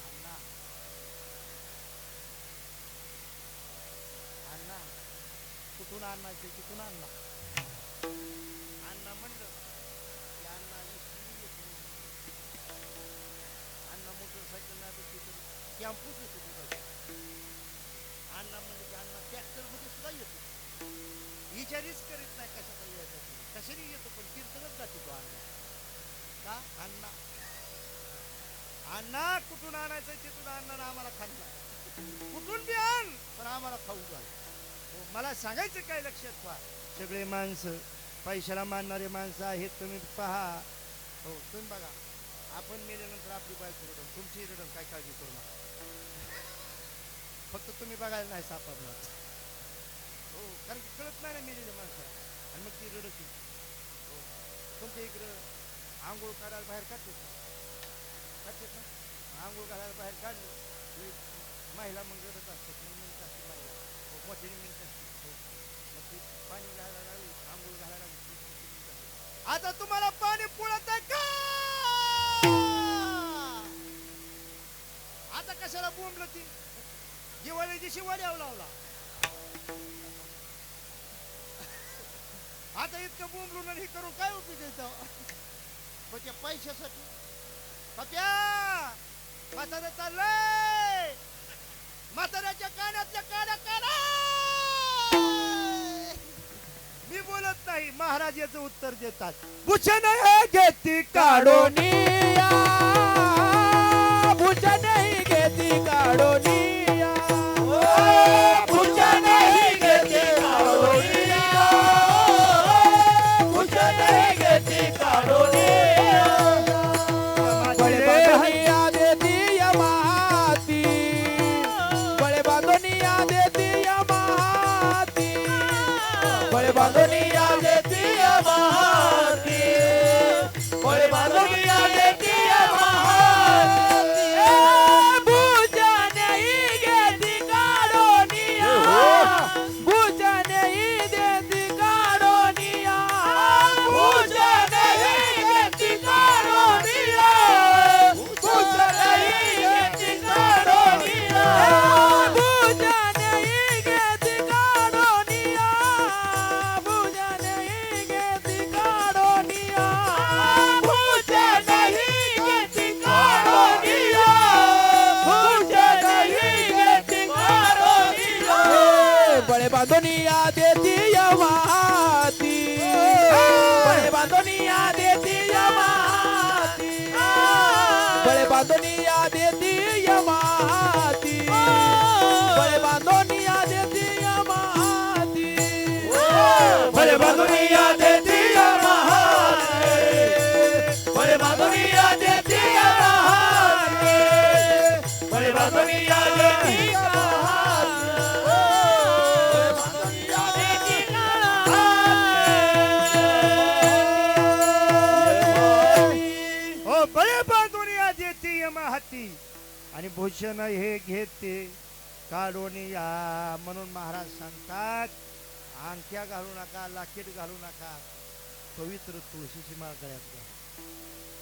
अण्णा अण्णा. कुठून आणायचे कुठून अण्णा. अण्णा म्हणलं की अण्णा अण्णा मोटरसायकल नाही तर तिथं कॅम्पूच येतो तिथं. अण्णा म्हणलं की अण्णा ट्रॅक्टर मध्ये सुद्धा येतो. विचारीच करीत नाही कशाचा यायचा कशाने येतो, पण कीर्तनच जाते तो अण्णा. का अण्णा अण्णा कुठून आणायचं तिथून अण्णानं आम्हाला खाल्ला. कुठून बी आण पण आम्हाला खाऊ घाल. हो मला सांगायचं काय लक्षात पहा. सगळे माणसं पैशाला मानणारे माणसं आहेत. तुम्ही पहा. हो तुम्ही बघा, आपण मेल्यानंतर आपली बायको रडण, तुमची रडण, काय काळजी करू नका. फक्त तुम्ही बघायला नाही सापडणार. हो कारण की कळत नाही ना मेलेल्या माणसाला, आणि मग ती रडत. हो तुमच्या इकडं आंघोळ काढायला बाहेर काढतात ना, आंघोळ घालायला बाहेर काढलं महिला मग रडत असतात. मग मिळत असते महिला. हो मोठ्याने मिळत असते. हो मग ती पाणी घालायला लागली, आंघोळ घालायला लागली. आता तुम्हाला पाणी पुरत आहे का? आता कशाला बोंबलं ती दिवाळी दिवशी वड्याव लावला. आता इतकं बोंबलून हे करून काय उपयोग आहे पण त्या पैशासाठी. पप्या म्हातारा चाललंय, म्हाताऱ्याच्या कानातल्या काना काना. मी बोलत नाही, महाराज याचं उत्तर देतात. भूषण हे घेती काढोनिया भूषण ही घेती काढोनिया. भूषण ही घेती काढोनिया. भूषण ही घेती काढोनिया. बळे बांधोनिया देती यमाती. बळे बांधोनिया देती यमाती. बळे बांधोनिया देती यमाती. बळे बांधोनिया देती यमाती. बांधुनिया देती यमाती बळे बांधुनिया देती यमाती बळे बांधुनिया देती यमाती बळे बांधुनिया देती यमाती बळे बांधुनिया देती यमाती बळे बांधुनिया देती यमाती बळे बांधुनिया देती हो बळे बांधुनिया देती यमाहती आणि भूषण हे घेते काढून या म्हणून महाराज सांगतात अंगठ्या घालू नका लाकीट घालू नका पवित्र तुळशीची माळ गळ्यात घाला.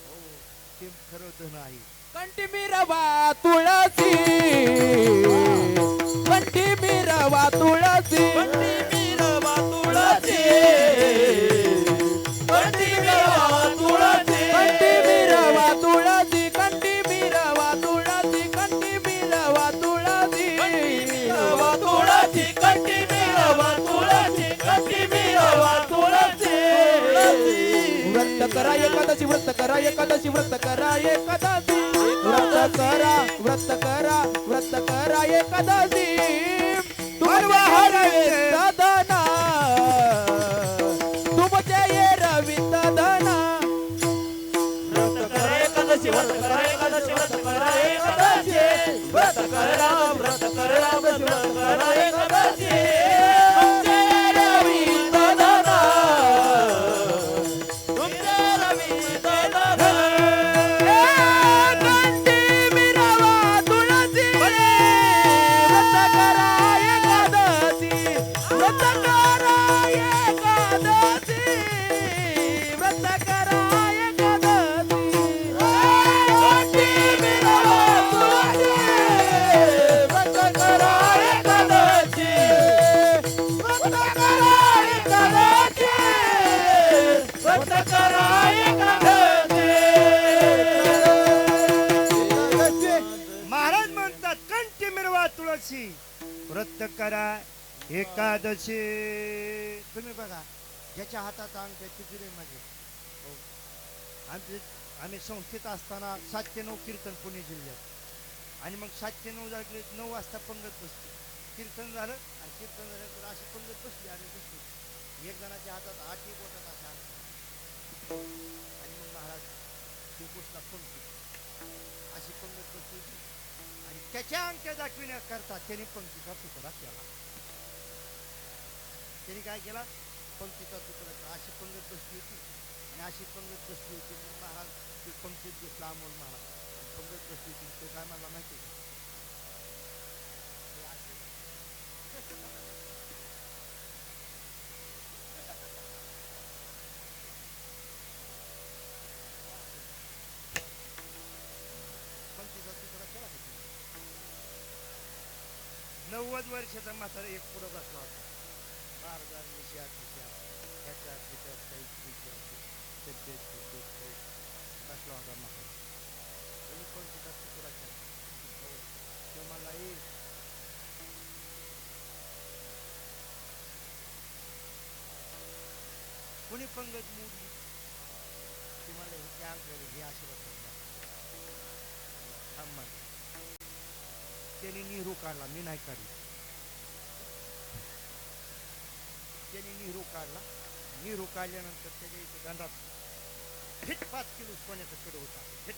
हो ते खरं धन आहे. कंठी मिरवा तुळसी कंठी मिरवा तुळसी कंठी मिरवा तुळसी कंठी मिरवा तुळसी कंठी मिरवा तुळसी कंठी मिरवा तुळसी कंठी मिरवा तुळसी मिरवा तुळसी कंठी मिरवा तुळसी कंठी मिरवा तुळसी व्रत करा एकादशी व्रत करा एकादशी व्रत करा एकादशी व्रत करा व्रत करा व्रत करा एकादशी तुमचे रवित धना तुमचे ये रवित धना व्रत करा एकादशी व्रत करा एकादशी व्रत करा एकादशी व्रत करा व्रत करा व्रत करा एकादशी तुमचे रवित धना तुमचे रवित धना महाराज म्हणतात कंठी मिरवा तुळशी व्रत करा एकादशी. तुम्ही बघा ज्याच्या हातात अंगठ्या तिजोरी माझे आम्ही संस्थेत असताना 7 ते 9 कीर्तन पुणे जिल्ह्यात आणि मग 7 ते 9 झाले 9 वाजता पंगत बसते. कीर्तन झालं आणि कीर्तन झाल्यानंतर अशी पंगत बसली आणि बसली एक जणाच्या हातात 8 बोटात अशा अंगठ्या आणि मग महाराज ते गोष्ट पंक्ती अशी पंगत बसली आणि त्याच्या अंगठ्या दाखविण्याकरता त्यांनी पंक्तीचा तुकडा केला. त्यांनी काय केला पंक्तीचा तुकडा केला. अशी पंगत बसली होती आणि अशी पंगत बसली होती. मग महाराज ते पंक्तीत दिसला अमोल महाराज पंगत बसली होती. तो काय मला माहिती पंक्तीचा तुकडा केला 90 वर्षाचा म्हातारा एक पुढं बसला होता. बारदार मिश्या खिश्या ह्याच्यात त्याच्यात काही बसला होता म्हातारा. त्यांनी पंक्तीचा तुकडा केला. तो मला येईल कुणी पंगत मोडली ते मला हे अंकल हे आशीर्वाद त्यांनी निहरू काढला मी नाही काढला. त्यांनी निहरू काढला. निहरू काढल्यानंतर त्याच्या इथे दंडात फिट 5 किलो सोन्याचा कडे होता. फिट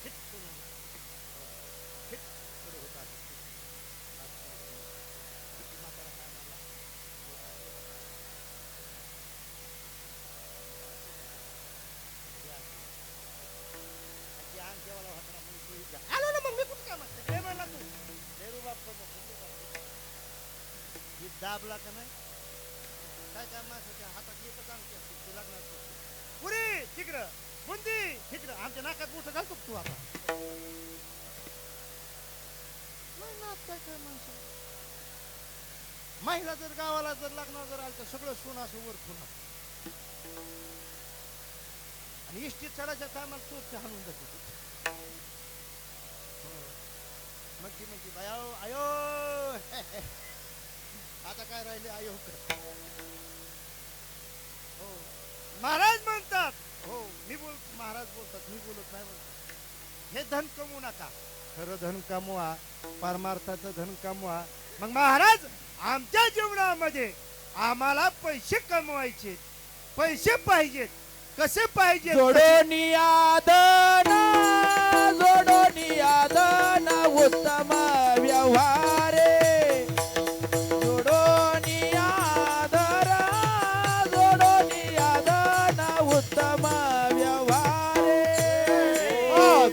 फिट सोनं फिट कडे होता. म्हातारा काय म्हणला अंगठेवाला होता ना म्हणून आलो ना मग मी कुठं काय म्हणतो हे म्हणला तू नेहरू बाप दाबला का नाही काय काय माणसाच्या हातात एकच अंगठी असते ती लग्नात पुरी तिकडं बुंदी तिकडं आमच्या नाकात मोठं घालतो तू आता काय काय माणसं महिला जर गावाला जर लग्नावर जर आलं तर सगळं सोनं असं वर खुना आणि इष्टीत चढायच्या टायमाला तोच हाणून जाते. मग ती म्हणते बाया आयो आता काय राहिले आयोग. हो महाराज म्हणतात. हो मी बोल महाराज बोलतात, मी बोलत नाही म्हणतात. हे धन कमवू नका, खरं धन कमवा, परमार्थाचं धन कमवा. मग महाराज आमच्या जीवनामध्ये आम्हाला पैसे कमवायचे, पैसे पाहिजेत. कसे पाहिजे? जोडोनिया धना उत्तम व्यवहारे. जोडोनिया धना उत्तम व्यवहारे.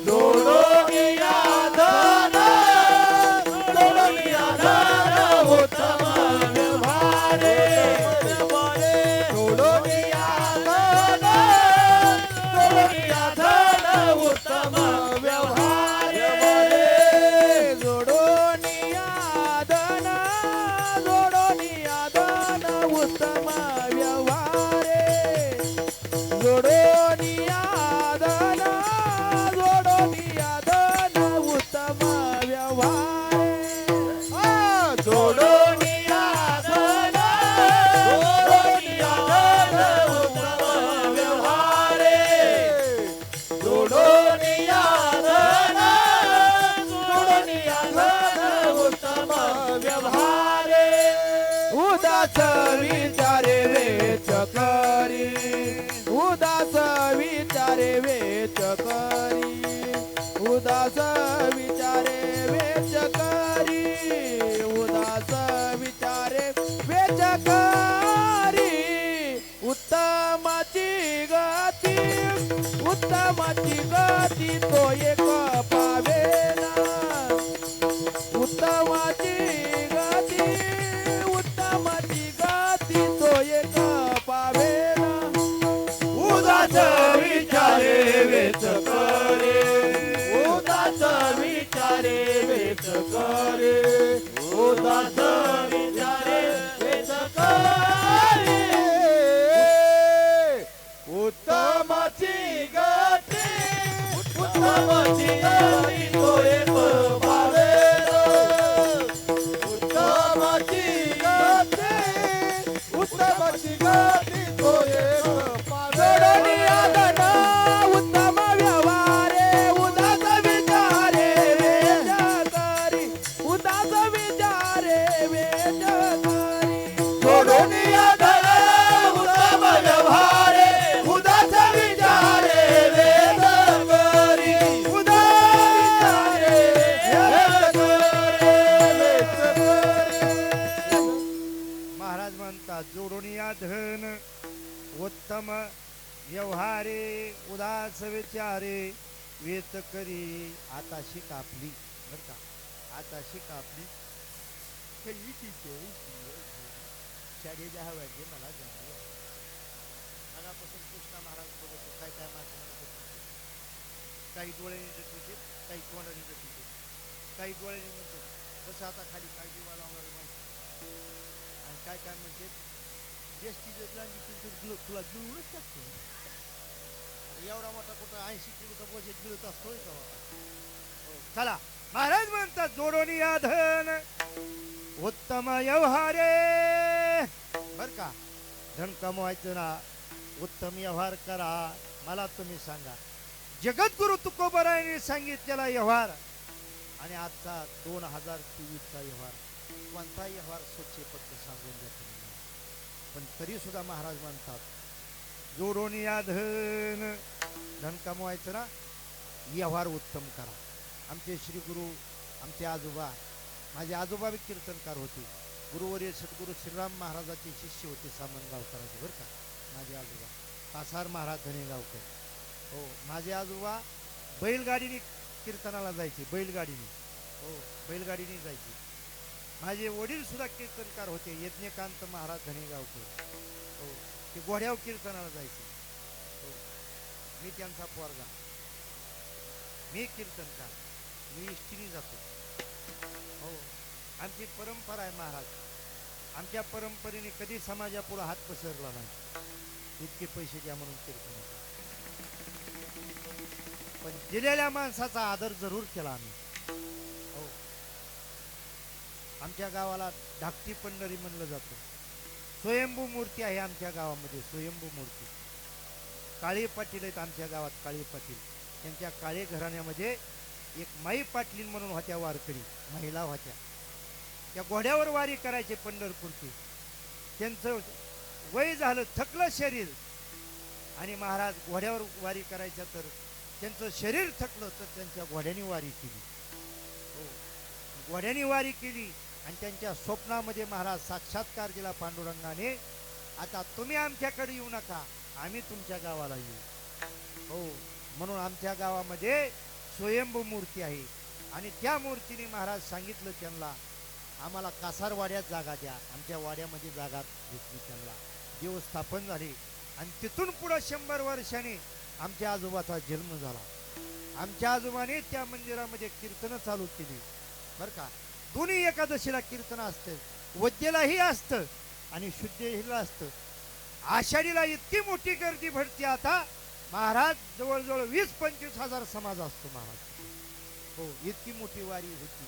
जोडोनिया धना उत्तम व्यवहारे. उत्तम व्यवहारे. जोडोनिया धन उत्तम व्यवहारे. जोडोनिया धन उत्तम व्यवहारे. जोडोनिया धन उत्तम व्यवहारे. जोडोनिया धन उत्तम व्यवहारे. उदास विचारे वेच करी. उदास विचारे वेच करी. उदास विचारे वेच करी. उदास विचारे वेच करी. उत्तमाची गती, उत्तमाची गती तो एक पावेना. उत्तमाची गती, उत्तमाची गती तो एक पावेना. उदास विचारे वेच करे. उदास विचारे वेच करे. उदास विचारे वेच करे. उत्तमाची गती, उत्तमाची गती तो एक पावेना. उत्तमाची गती, उत्तमाची गती तो एक पावेना. जोडोनिया धन उत्तम व्यवहारे. उदास विचारे वेच करी. उदास विचारे वेच करी. जोडोनिया धन उत्तम व्यवहारे. उदास विचारे वेच करी. उदास विचारे वेच करी. महाराज म्हणतात जोडोनिया धन उत्तम व्यवहारे. उदास विचारे वेत करी. आता शिक आपली बर का, आता शिक आपली. शाळेच्या हव्याचे मला जाणवे. मनापासून कृष्णा महाराज बघतो काय काय माणसं, काही डोळ्याने देत होते, काही तोंडाने देत होते, काही डोळ्याने म्हणतो तसं आता खाली काय जीवाला होणार माणसं. आणि काय काय म्हणते तुला गिळूनच टाकतो. एवढा मोठा कुठं 80 किलोचा बोजे गिळत असतोय का? चला महाराज म्हणतात जोडोनिया धन उत्तम व्यवहारे. बर का, धन कमवायचं ना, उत्तम व्यवहार करा. मला तुम्ही सांगा, जगद्गुरु तुकोबरायांनी सांगितलेला व्यवहार आणि आजचा 2023चा व्यवहार, कोणता व्यवहार स्वच्छ फक्त सांगून देतो. पण तरी सुद्धा महाराज म्हणतात जोडोनिया धन, धन कमवायचं ना, व्यवहार उत्तम करा. आमचे श्री गुरु, आमचे आजोबा, माझे आजोबा बी कीर्तनकार होते. गुरुवर्य सद्गुरू श्रीराम महाराजाचे शिष्य होते सामनगावकराचे बरं का. माझे आजोबा कासार महाराज धनेगावकर. हो माझे आजोबा बैलगाडीने कीर्तनाला जायचे, बैलगाडीने. हो बैलगाडीने जायचे. माझे वडील सुद्धा कीर्तनकार होते, यज्ञकांत महाराज धनेगावकर. हो ते घोड्यावर कीर्तनाला जायचे. हो मी त्यांचा पोरगा, मी कीर्तनकार, मी इष्टीने जातो. हो आमची परंपरा आहे महाराज. आमच्या परंपरेने कधी समाजापुढे हात पसरला नाही. इतके पैसे द्या म्हणून कीर्तन, पण दिलेल्या माणसाचा आदर जरूर केला आम्ही. हो आमच्या गावाला धाकटी पंढरी म्हणलं जातं. स्वयंभू मूर्ती आहे आमच्या गावामध्ये, स्वयंभू मूर्ती. काळे पाटील आहेत आमच्या गावात, काळे पाटील. त्यांच्या काळे घराण्यामध्ये एक माई पाटलीन म्हणून होत्या, वारकरी महिला होत्या. त्या घोड्यावर वारी करायचे पंढरपूरची. त्यांचं वय झालं, थकलं शरीर, आणि महाराज घोड्यावर वारी करायच्या, तर त्यांचं शरीर थकलं तर त्यांच्या घोड्याने वारी केली. हो, घोड्याने वारी केली. आणि त्यांच्या स्वप्नामध्ये महाराज साक्षात्कार दिला पांडुरंगाने. आता तुम्ही आमच्याकडे येऊ नका, आम्ही तुमच्या गावाला येऊ. हो, म्हणून आमच्या गावामध्ये स्वयंभू मूर्ती आहे. आणि त्या मूर्तीने महाराज सांगितलं त्यांना, आम्हाला कासारवाड्यात जागा द्या. आमच्या वाड्यामध्ये जागा घेतली त्यांना, देवस्थापन झाले. आणि तिथून पुढं 100 वर्षांनी आमच्या आजोबाचा जन्म झाला. आमच्या आजोबाने त्या मंदिरामध्ये कीर्तन चालू केली बरं का. दोन्ही एकादशीला कीर्तन असतं, वद्येलाही असतं आणि शुद्धीला असतं. आषाढीला इतकी मोठी गर्दी भरते. आता महाराज जवळजवळ 20-25 हजार समाज असतो महाराज. हो, इतकी मोठी वारी होती.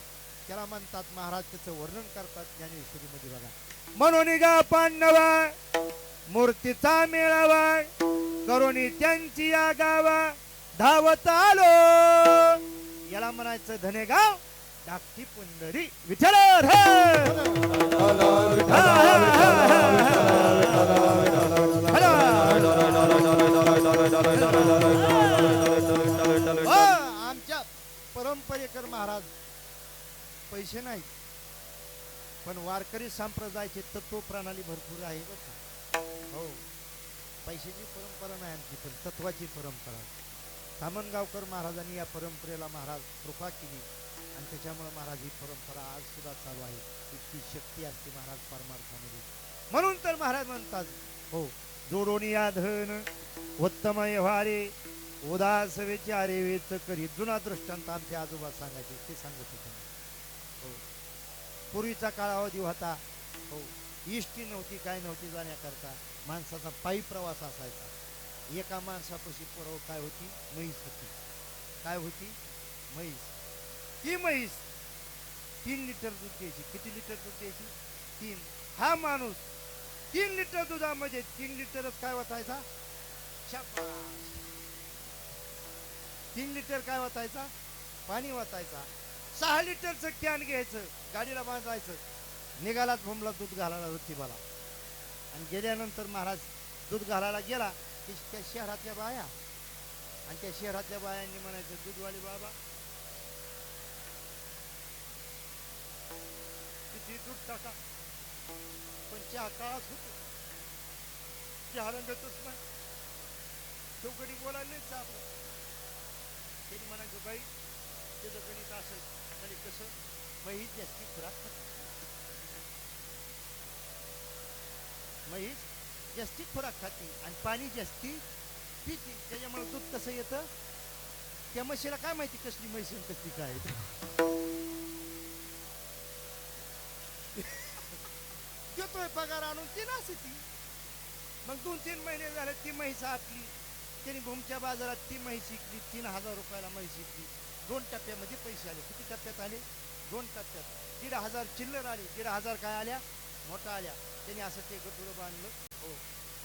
त्याला म्हणतात महाराज, त्याचं वर्णन करतात ज्ञानेश्वरीमध्ये बघा. म्हणून गा पांडवा मूर्तीचा मेळावा, करुणी त्यांची या गावा धावत आलो. याला म्हणायचं धनेगाव धाकटी पंढरी. विठ्ठल आमच्या परंपरेकर महाराज पैसे नाही, पण वारकरी संप्रदायाचे तत्व प्रणाली भरपूर आहे बरं का. हो, पैशाची परंपरा नाही आमची, पण तत्वाची परंपरा आहे. धामणगावकर महाराजांनी या परंपरेला महाराज कृपा केली, आणि त्याच्यामुळे महाराज ही परंपरा आज सुद्धा चालू आहे. इतकी शक्ती असते महाराज परमार्थामध्ये. म्हणून तर महाराज म्हणतात, हो, जोडून या धन उत्तम व्यवहारे उदास विचारे वेच करी. जुना दृष्टांत आमचे आजोबा सांगायचे, ते सांगत होते. हो, पूर्वीचा काळावधी होता. हो, इष्टी नव्हती, काय नव्हती जाण्याकरता. माणसाचा पायी प्रवास असायचा. एका माणसापाशी पुरव काय होती, म्हैस होती. काय होती, म्हैस. ती म्हैस 3 लिटर दूध द्यायची. किती लिटर दूध द्यायची, 3. हा माणूस 3 लिटर दुधामध्ये 3 लिटरच काय वाटायचा, शाबास. 3 लिटर काय वाटायचा, पाणी वाटायचा. 6 लिटरचं कॅन घ्यायचं, गाडीला बांधायचं, निघालाच भोमला दूध घालायला होती मला. आणि गेल्यानंतर महाराज दूध घालायला गेला की त्या शहरातल्या बाया, आणि त्या शहरातल्या बायांनी म्हणायचं, दूधवाली बाबा किती दूध टाका. पण चहा काळात होतो, चहा रंगतच नाही. चौकडी बोलायला नाही चहा. त्यांनी म्हणायचं, बाई त्याचं गणित असेल म्हणजे कसं, म्हैस जास्ती खुराक खाते, म्हैस जास्ती खुराक खाते आणि पाणी जास्ती पिते. त्याच्यामुळे दूध कसं येतं, त्या म्हशीला काय माहिती कसली म्हैस आणि कसली काय. देतोय पगार आणून ती नासी ती. मग 2-3 महिने झाले ती म्हैस आटली. त्यांनी भूमच्या बाजारात ती म्हैस विकली, 3000 रुपयाला म्हैस विकली. 2 टप्प्यामध्ये पैसे आले. किती टप्प्यात आले, 2 टप्प्यात. 1500 चिल्लर आले. 1500 काय आल्या, मोठा आल्या. त्यांनी असं ते गटुरं बांधलं. हो,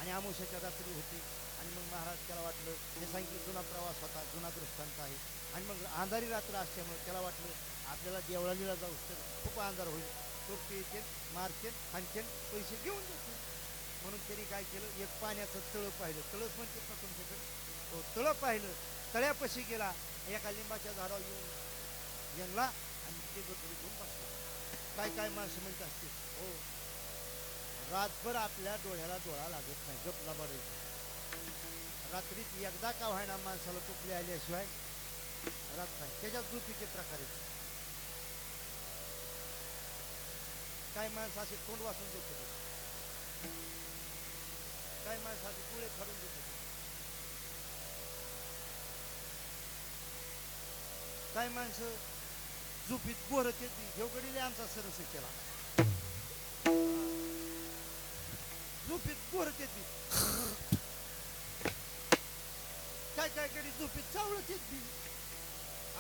आणि आमुष्याच्या रात्री होती. आणि मग महाराज त्याला वाटलं, हे सांगितलं जुना प्रवास होता, जुना दृष्टांत आहे. आणि मग अंधारी रात्र असल्यामुळे त्याला वाटलं आपल्याला देवळालीला जाऊ तर खूप अंधार होईल, चोरटे येतील, मारतील, हाणतील, पैसे घेऊन जातील. म्हणून त्यांनी काय केलं, एक पाण्याचं तळं पाहिलं. तळंच म्हणते ना तुमच्याकडे. तो तळं पाहिलं, तळ्यापाशी गेला, एका लिंबाच्या झाडावर येऊन यांना आणि ते गटुरी घेऊन बसला. काय काय माणसं म्हणत असतील, हो, रातभर आपल्या डोळ्याला डोळा लागत नाही, गपला बरायचं. रात्रीत एकदा का व्हायना माणसाला टोपले आल्याशिवाय रात नाही. त्याच्यात झोपीचे प्रकार आहेत. काय माणसं असे तोंड वाचून झोपत, काय माणसं असे डोळे फाडून झोपत, काय माणसं झोपीत बोरत येते. घेवगडीले आमचा सरस केला, झोपीत बोरत येते. काय काय गडी झोपीत चावळत येते.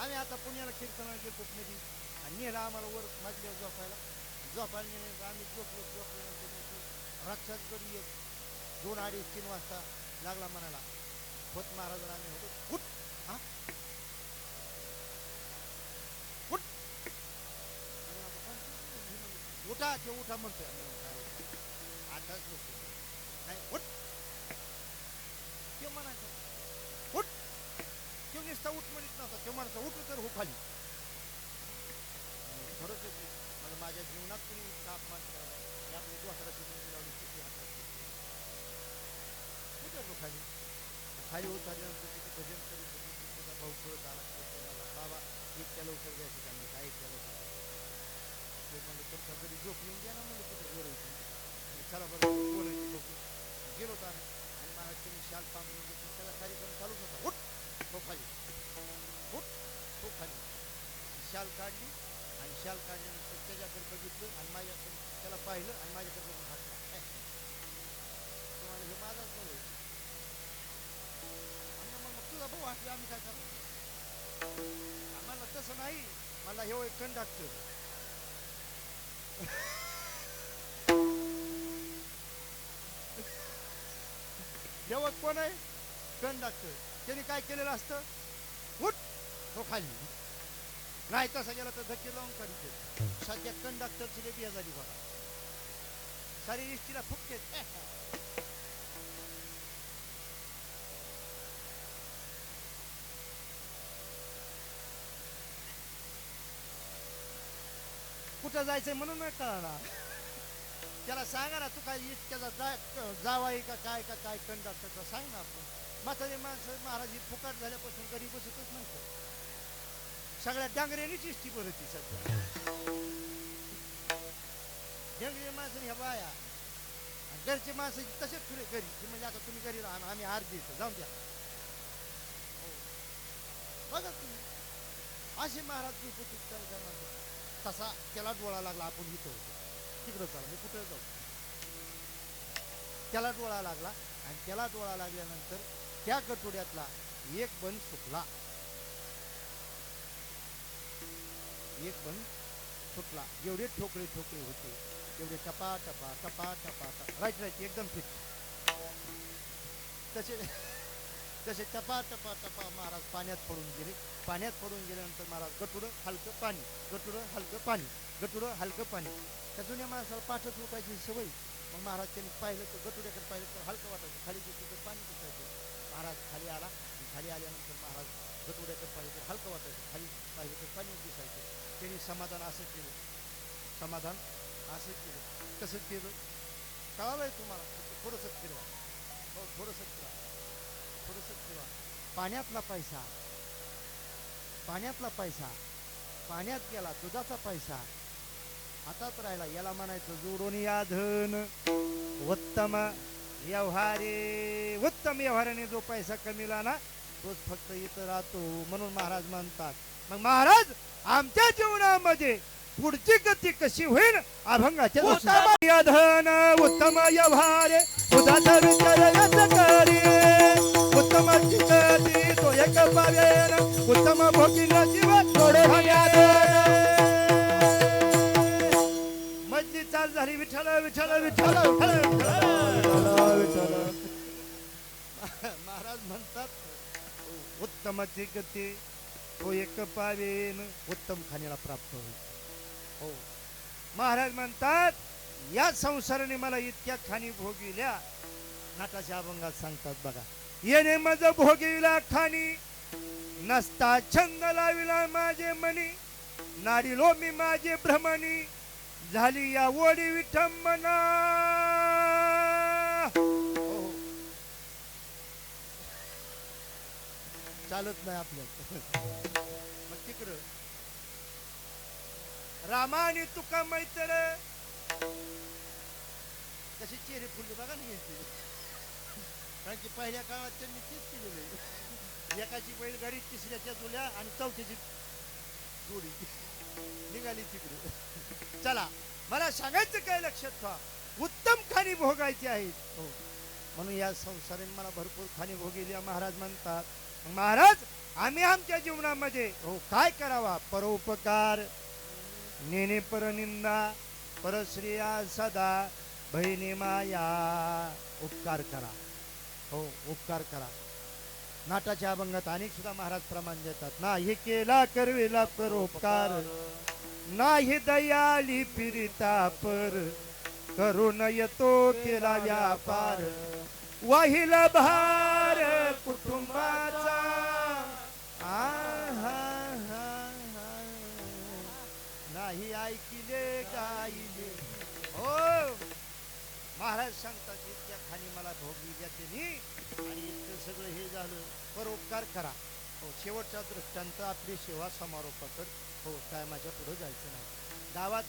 आम्ही आता पुण्याला कीर्तनाला गेलो मध्ये, आणि नेला आम्हाला वर मजल्यावर झोपायला. झोपायला आम्ही झोपल्यानंतर राक्षस कधी 2, 2:30, 3 वाजता लागला म्हणाला होत महाराज आम्ही होतो उठ हा उठ उठा ते उठा म्हणतोय आताच झोपलो नाही उठ ते म्हणायचं उठ तो नुसता उठ म्हणत नव्हता तो म्हणायचा उठ तर हो खाली खरंच मला माझ्या जीवनात कुणी तापमान करावा आपली वासराची नोंद लावली किती हातात उतरलो खाली खाली होत आल्यानंतर तिथे भजन करीत होती त्याचा भाऊ पळत आला मला बाबा इतक्या लवकर जायचं का मी काय इतक्या लवकर ते म्हणलं तुमच्या घरी झोप येऊन घ्या ना म्हणलं कुठे वर आणि चला बरं बोलायची लोक गेलो होता आणि महाराज त्यांनी शाल पांघरून घेतली त्याला कार्यक्रम चालूच होता उठ हो खाली उठ हो खाली शाल काढली आणि शाल काढल्यानंतर त्याच्याकडे बघितलं आणि माझ्याकडे त्याला पाहिलं आणि माझ्याकडे बघून हात तुम्हाला हे माझाच भाऊ आहे मग तुझा भाऊ असले आम्ही काय करणार आम्हाला तसं नाही मला हे एक कंडक्टर जेव्हा कोण आहे कंडक्टर त्यांनी काय केलेलं असतं उठ तो खाली नाही तसा गेला तर धक्के लावून काढते सध्या कंडक्टरची लेबी झाली बघा सारी इष्टीला फुकते कुठं जायचंय म्हणून नाही कळणार त्याला सांगा ना तू काय इतक्याचा जावाय का काय कंडक्टरचा सांग ना आपण म्हातारी माणसं महाराज ही फुकाट झाल्यापासून घरी बसतच नव्हतं सगळ्या डांगऱ्यानीच इष्टी भरती सध्या डांगरी माणसं ह्या बाया घरचे माणसं तसेच फिरे घरी की म्हणजे आता तुम्ही घरी राहा आम्ही अर्धी येतो जाऊन द्या बघा तुम्ही असे महाराज तसा त्याला डोळा लागला आपण इथं होतो तिकडं चाल मी कुठं जाऊ त्याला डोळा लागला आणि त्याला डोळा लागल्यानंतर त्या गटोड्यातला एक बन सुटला जेवढे ठोकळे होते तेवढे टपा राईट एकदम फिट तसे टपा महाराज पाण्यात पडून गेल्यानंतर महाराज गटुडं हलकं पाणी त्या जुन्या माणसाला पाठच उठायची सवय मग महाराज त्यांनी पाहिलं तर गटुड्याकडे पाहिलं तर हलकं वाटायचं खाली तिथं पाणी दिसायचं महाराज खाली आला खाली आल्यानंतर महाराज गटुड्याकडे पाहिलं तर हलकं वाटायचं खाली पाहिलं तर पाणी दिसायचं त्यांनी समाधान असं केलं कसं केलं कळालंय तुम्हाला थोडंसं फिरवा पाण्यातला पैसा पाण्यात गेला दुधाचा पैसा हातात राहिला याला म्हणायचं जोडून या धन उत्तम व्यवहाराने जो पैसा कमीला ना तोच फक्त इथं राहतो म्हणून महाराज म्हणतात मग महाराज आमच्या जीवनामध्ये पुढची गती कशी होईल अभंगाच्या धन उत्तम व्यवहारे दुधाचा विचार करी उत्तम चिकती तो एक पावेन उत्तम भोगिना जीवन थोडे मजली चाल झाली विठ्ठल महाराज म्हणतात उत्तम चिकती तो एक पावेन उत्तम खाण्याला प्राप्त होईल हो महाराज म्हणतात या संसाराने मला इतक्या खाणी भोगिल्या नाटाच्या अभंगात सांगतात बघा येणे मज भोगिला खाणी नसता छंद लाविला माझे मनी नारीलो मी माझे भ्रमणी झाली या ओढी विठंबना चालत नाही आपल्या मग तिकडं रामाने तुका मैत्र कशी चेहरे फुलले बघा ना कारण की पहिल्या काळात त्यांनी तीच केलेली एकाची बैलगाडी तिसऱ्याच्या जुल्या आणि चौथ्याची जोडी निघाली तिकडे चला मला सांगायचं काय लक्षात ठेवा उत्तम खाणी भोगायची आहेत हो म्हणून या संसाराने मला भरपूर खाणी भोगली महाराज म्हणतात महाराज आम्ही आमच्या जीवनामध्ये हो काय करावा परोपकार नेणे परनिंदा परश्रिया सदा बहिणी माया. उपकार करा, हो उपकार करा. नाटाच्या अभंगात अनेक सुद्धा महाराज प्रमाण देतात. नाही केला करविला परोपकार, नाही दयाली फिरिता पर, करून येतो केला व्यापार. वाहिला भार कुटुंबाचा, नाही ऐकिले गाईले. हो महाराज सांगतात इतक्या खाली मला भोगली जाते आणि इतकं सगळं हे झालं. परोपकार करा. हो शेवटचा दृष्टांत आपली सेवा समारोपाकर. हो टायमाच्या पुढे जायचं नाही. गावात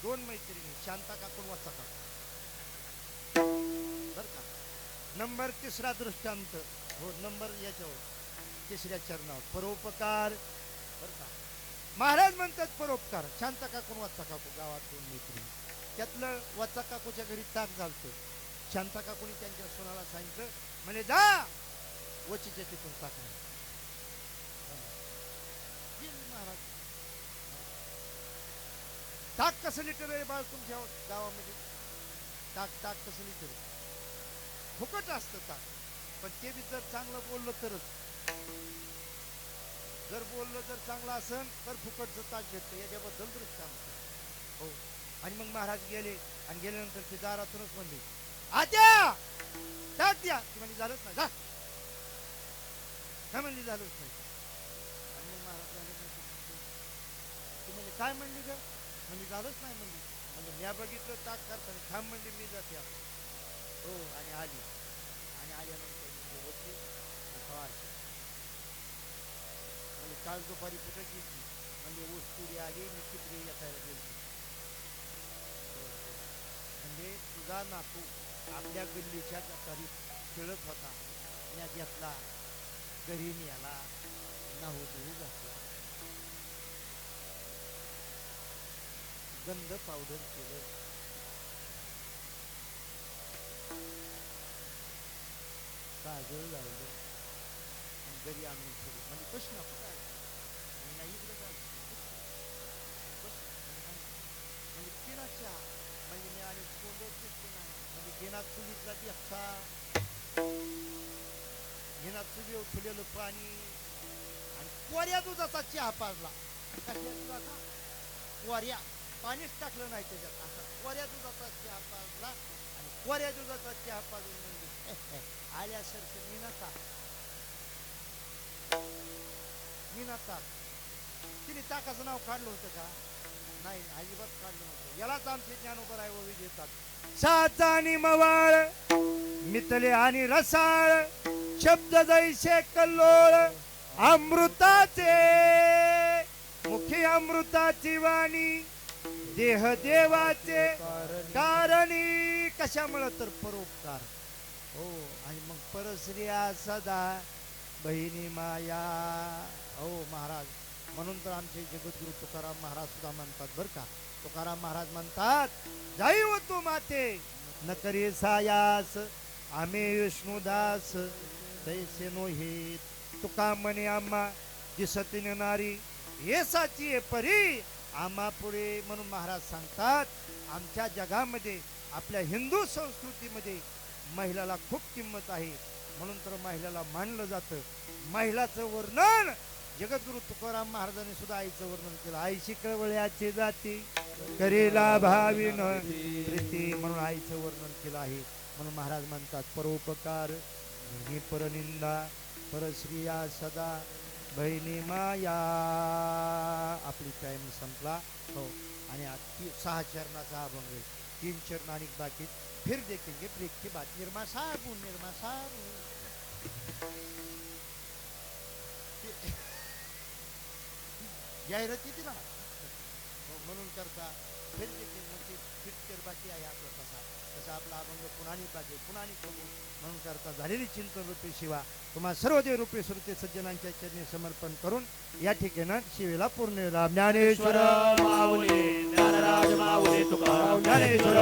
दोन मैत्रिणी शांता काकून वाचा का बर का. नंबर तिसरा दृष्टांत. हो नंबर याच्यावर तिसऱ्या चरणावर परोपकार बर का. महाराज म्हणतात परोपकार. शांता काकून वाचा काकू गावात दोन मैत्रिणी. त्यातलं वाचा काकूच्या घरी ताक झालतं. शांता काकूनी त्यांच्या सोनाला सांगितलं म्हणजे जा वचीच्या तिथून ताक नाही. महाराज ताक कसं लिटर आहे बाळ तुमच्या गावामध्ये? ताक कसं लिटर? फुकट असतं ताक. पण ते बी जर चांगलं बोललं तरच. जर बोललं जर चांगलं असेल तर फुकटचं ताक घेतं. याच्याबद्दल दृष्टांत. हो आणि मग महाराज गेले आणि गेल्यानंतर ते दारातूनच म्हणले आत्या ताक द्या. ती म्हणजे झालंच नाही. जा काय म्हणली झालंच नाही. आणि मग महाराज म्हणजे काय म्हणली ग? म्हणजे झालंच नाही म्हणली. म्हणजे मी बघितलं ताक करताना थांब म्हणली मी जाते. हो आणि आली आणि आल्यानंतर म्हणजे होती म्हणजे काल दुपारी कुठं गेली म्हणजे ऊस तुरी आली मी चित्री येतायला गेली. म्हणजे तुझा नातू आपल्या गल्लीच्या गटारी खेळत होता. मी घेतला घरी नेला नाहू धुवू घातला गंध पावडर केलं काजळ लावलं आणि घरी आणून ठेवलं. म्हणजे प्रश्न काय नाही इकडे म्हणजे पिण्याच्या म्हणजे मी आणि कोंडच दिसतो नाही. म्हणजे घेणार चुलीतला देखा घेणार चुलीवर ठेवलेलं पाणी आणि कोऱ्या दुधाचा चहा पाजला. कसल्या दुधाचा? कोऱ्या. पाणीच टाकलं नाही त्याच्यात. असा कोऱ्या दुधाचा चहा पाजला आणि कोऱ्या दुधाचा चहा पाजून म्हणजे आल्यासारखं मीना ताक. तिने ताकाचं नाव काढलं होतं का? नाही अजिबात काढलं नव्हतं. यालाच आमचे ज्ञानोबा आहे ओवी देतात. साचा आणि मवाळ मितले आणि रसाळ शब्द जैसे कल्लोळ अमृताचे मुखी अमृताची वाणी देह देवाचे कारणी. कशामुळे तर परोपकार. हो आणि मग परश्रिया सदा बहिणी माया. हो महाराज म्हणून तर आमचे जगद्गुरु तुकाराम महाराज सुद्धा म्हणतात बर का. तुकाराम महाराज म्हणतात जाईव तू माते न करी सायास आम्ही विष्णुदास तैसे नोहित. तुका म्हणे आम्हा दिसती नारी येसाची परी आम्हा पुढे. म्हणून महाराज सांगतात आमच्या जगामध्ये आपल्या हिंदू संस्कृतीमध्ये महिलाला खूप किंमत आहे. म्हणून तर महिलाला मानलं जातं. महिलाचं वर्णन जगद्गुरु तुकाराम महाराजांनी सुद्धा आईचं वर्णन केलं. आईशी कळवळ्याची जाती करीला भावीन प्रीती म्हणून आईचं वर्णन केलं आहे. म्हणून महाराज म्हणतात परोपकार नेहमी परनिंदा परश्रिया सदा बहिणी माया. आपली टाइम संपला. हो आणि 6 चरणाचा अभंग 3 चरण आणि बाकी फिर देखेंगे ब्रेक के बाद. निर्मा साबुन जाहिराती दिला म्हणून करता फिर देखील म्हणजे फिर बाकी आहे आपला तसा आपला अभंग पुन्हा बाकी पुन्हा बघू म्हणून करता झालेली चिंतन रूपी शिवा तुम्हा सर्व देव रूपी श्रुती सज्जनांच्या चरणी समर्पण करून या ठिकाणी शिवेला पूर्ण ज्ञानेश्वर माऊली ज्ञानराज माऊली तुकाराम ज्ञानेश्वर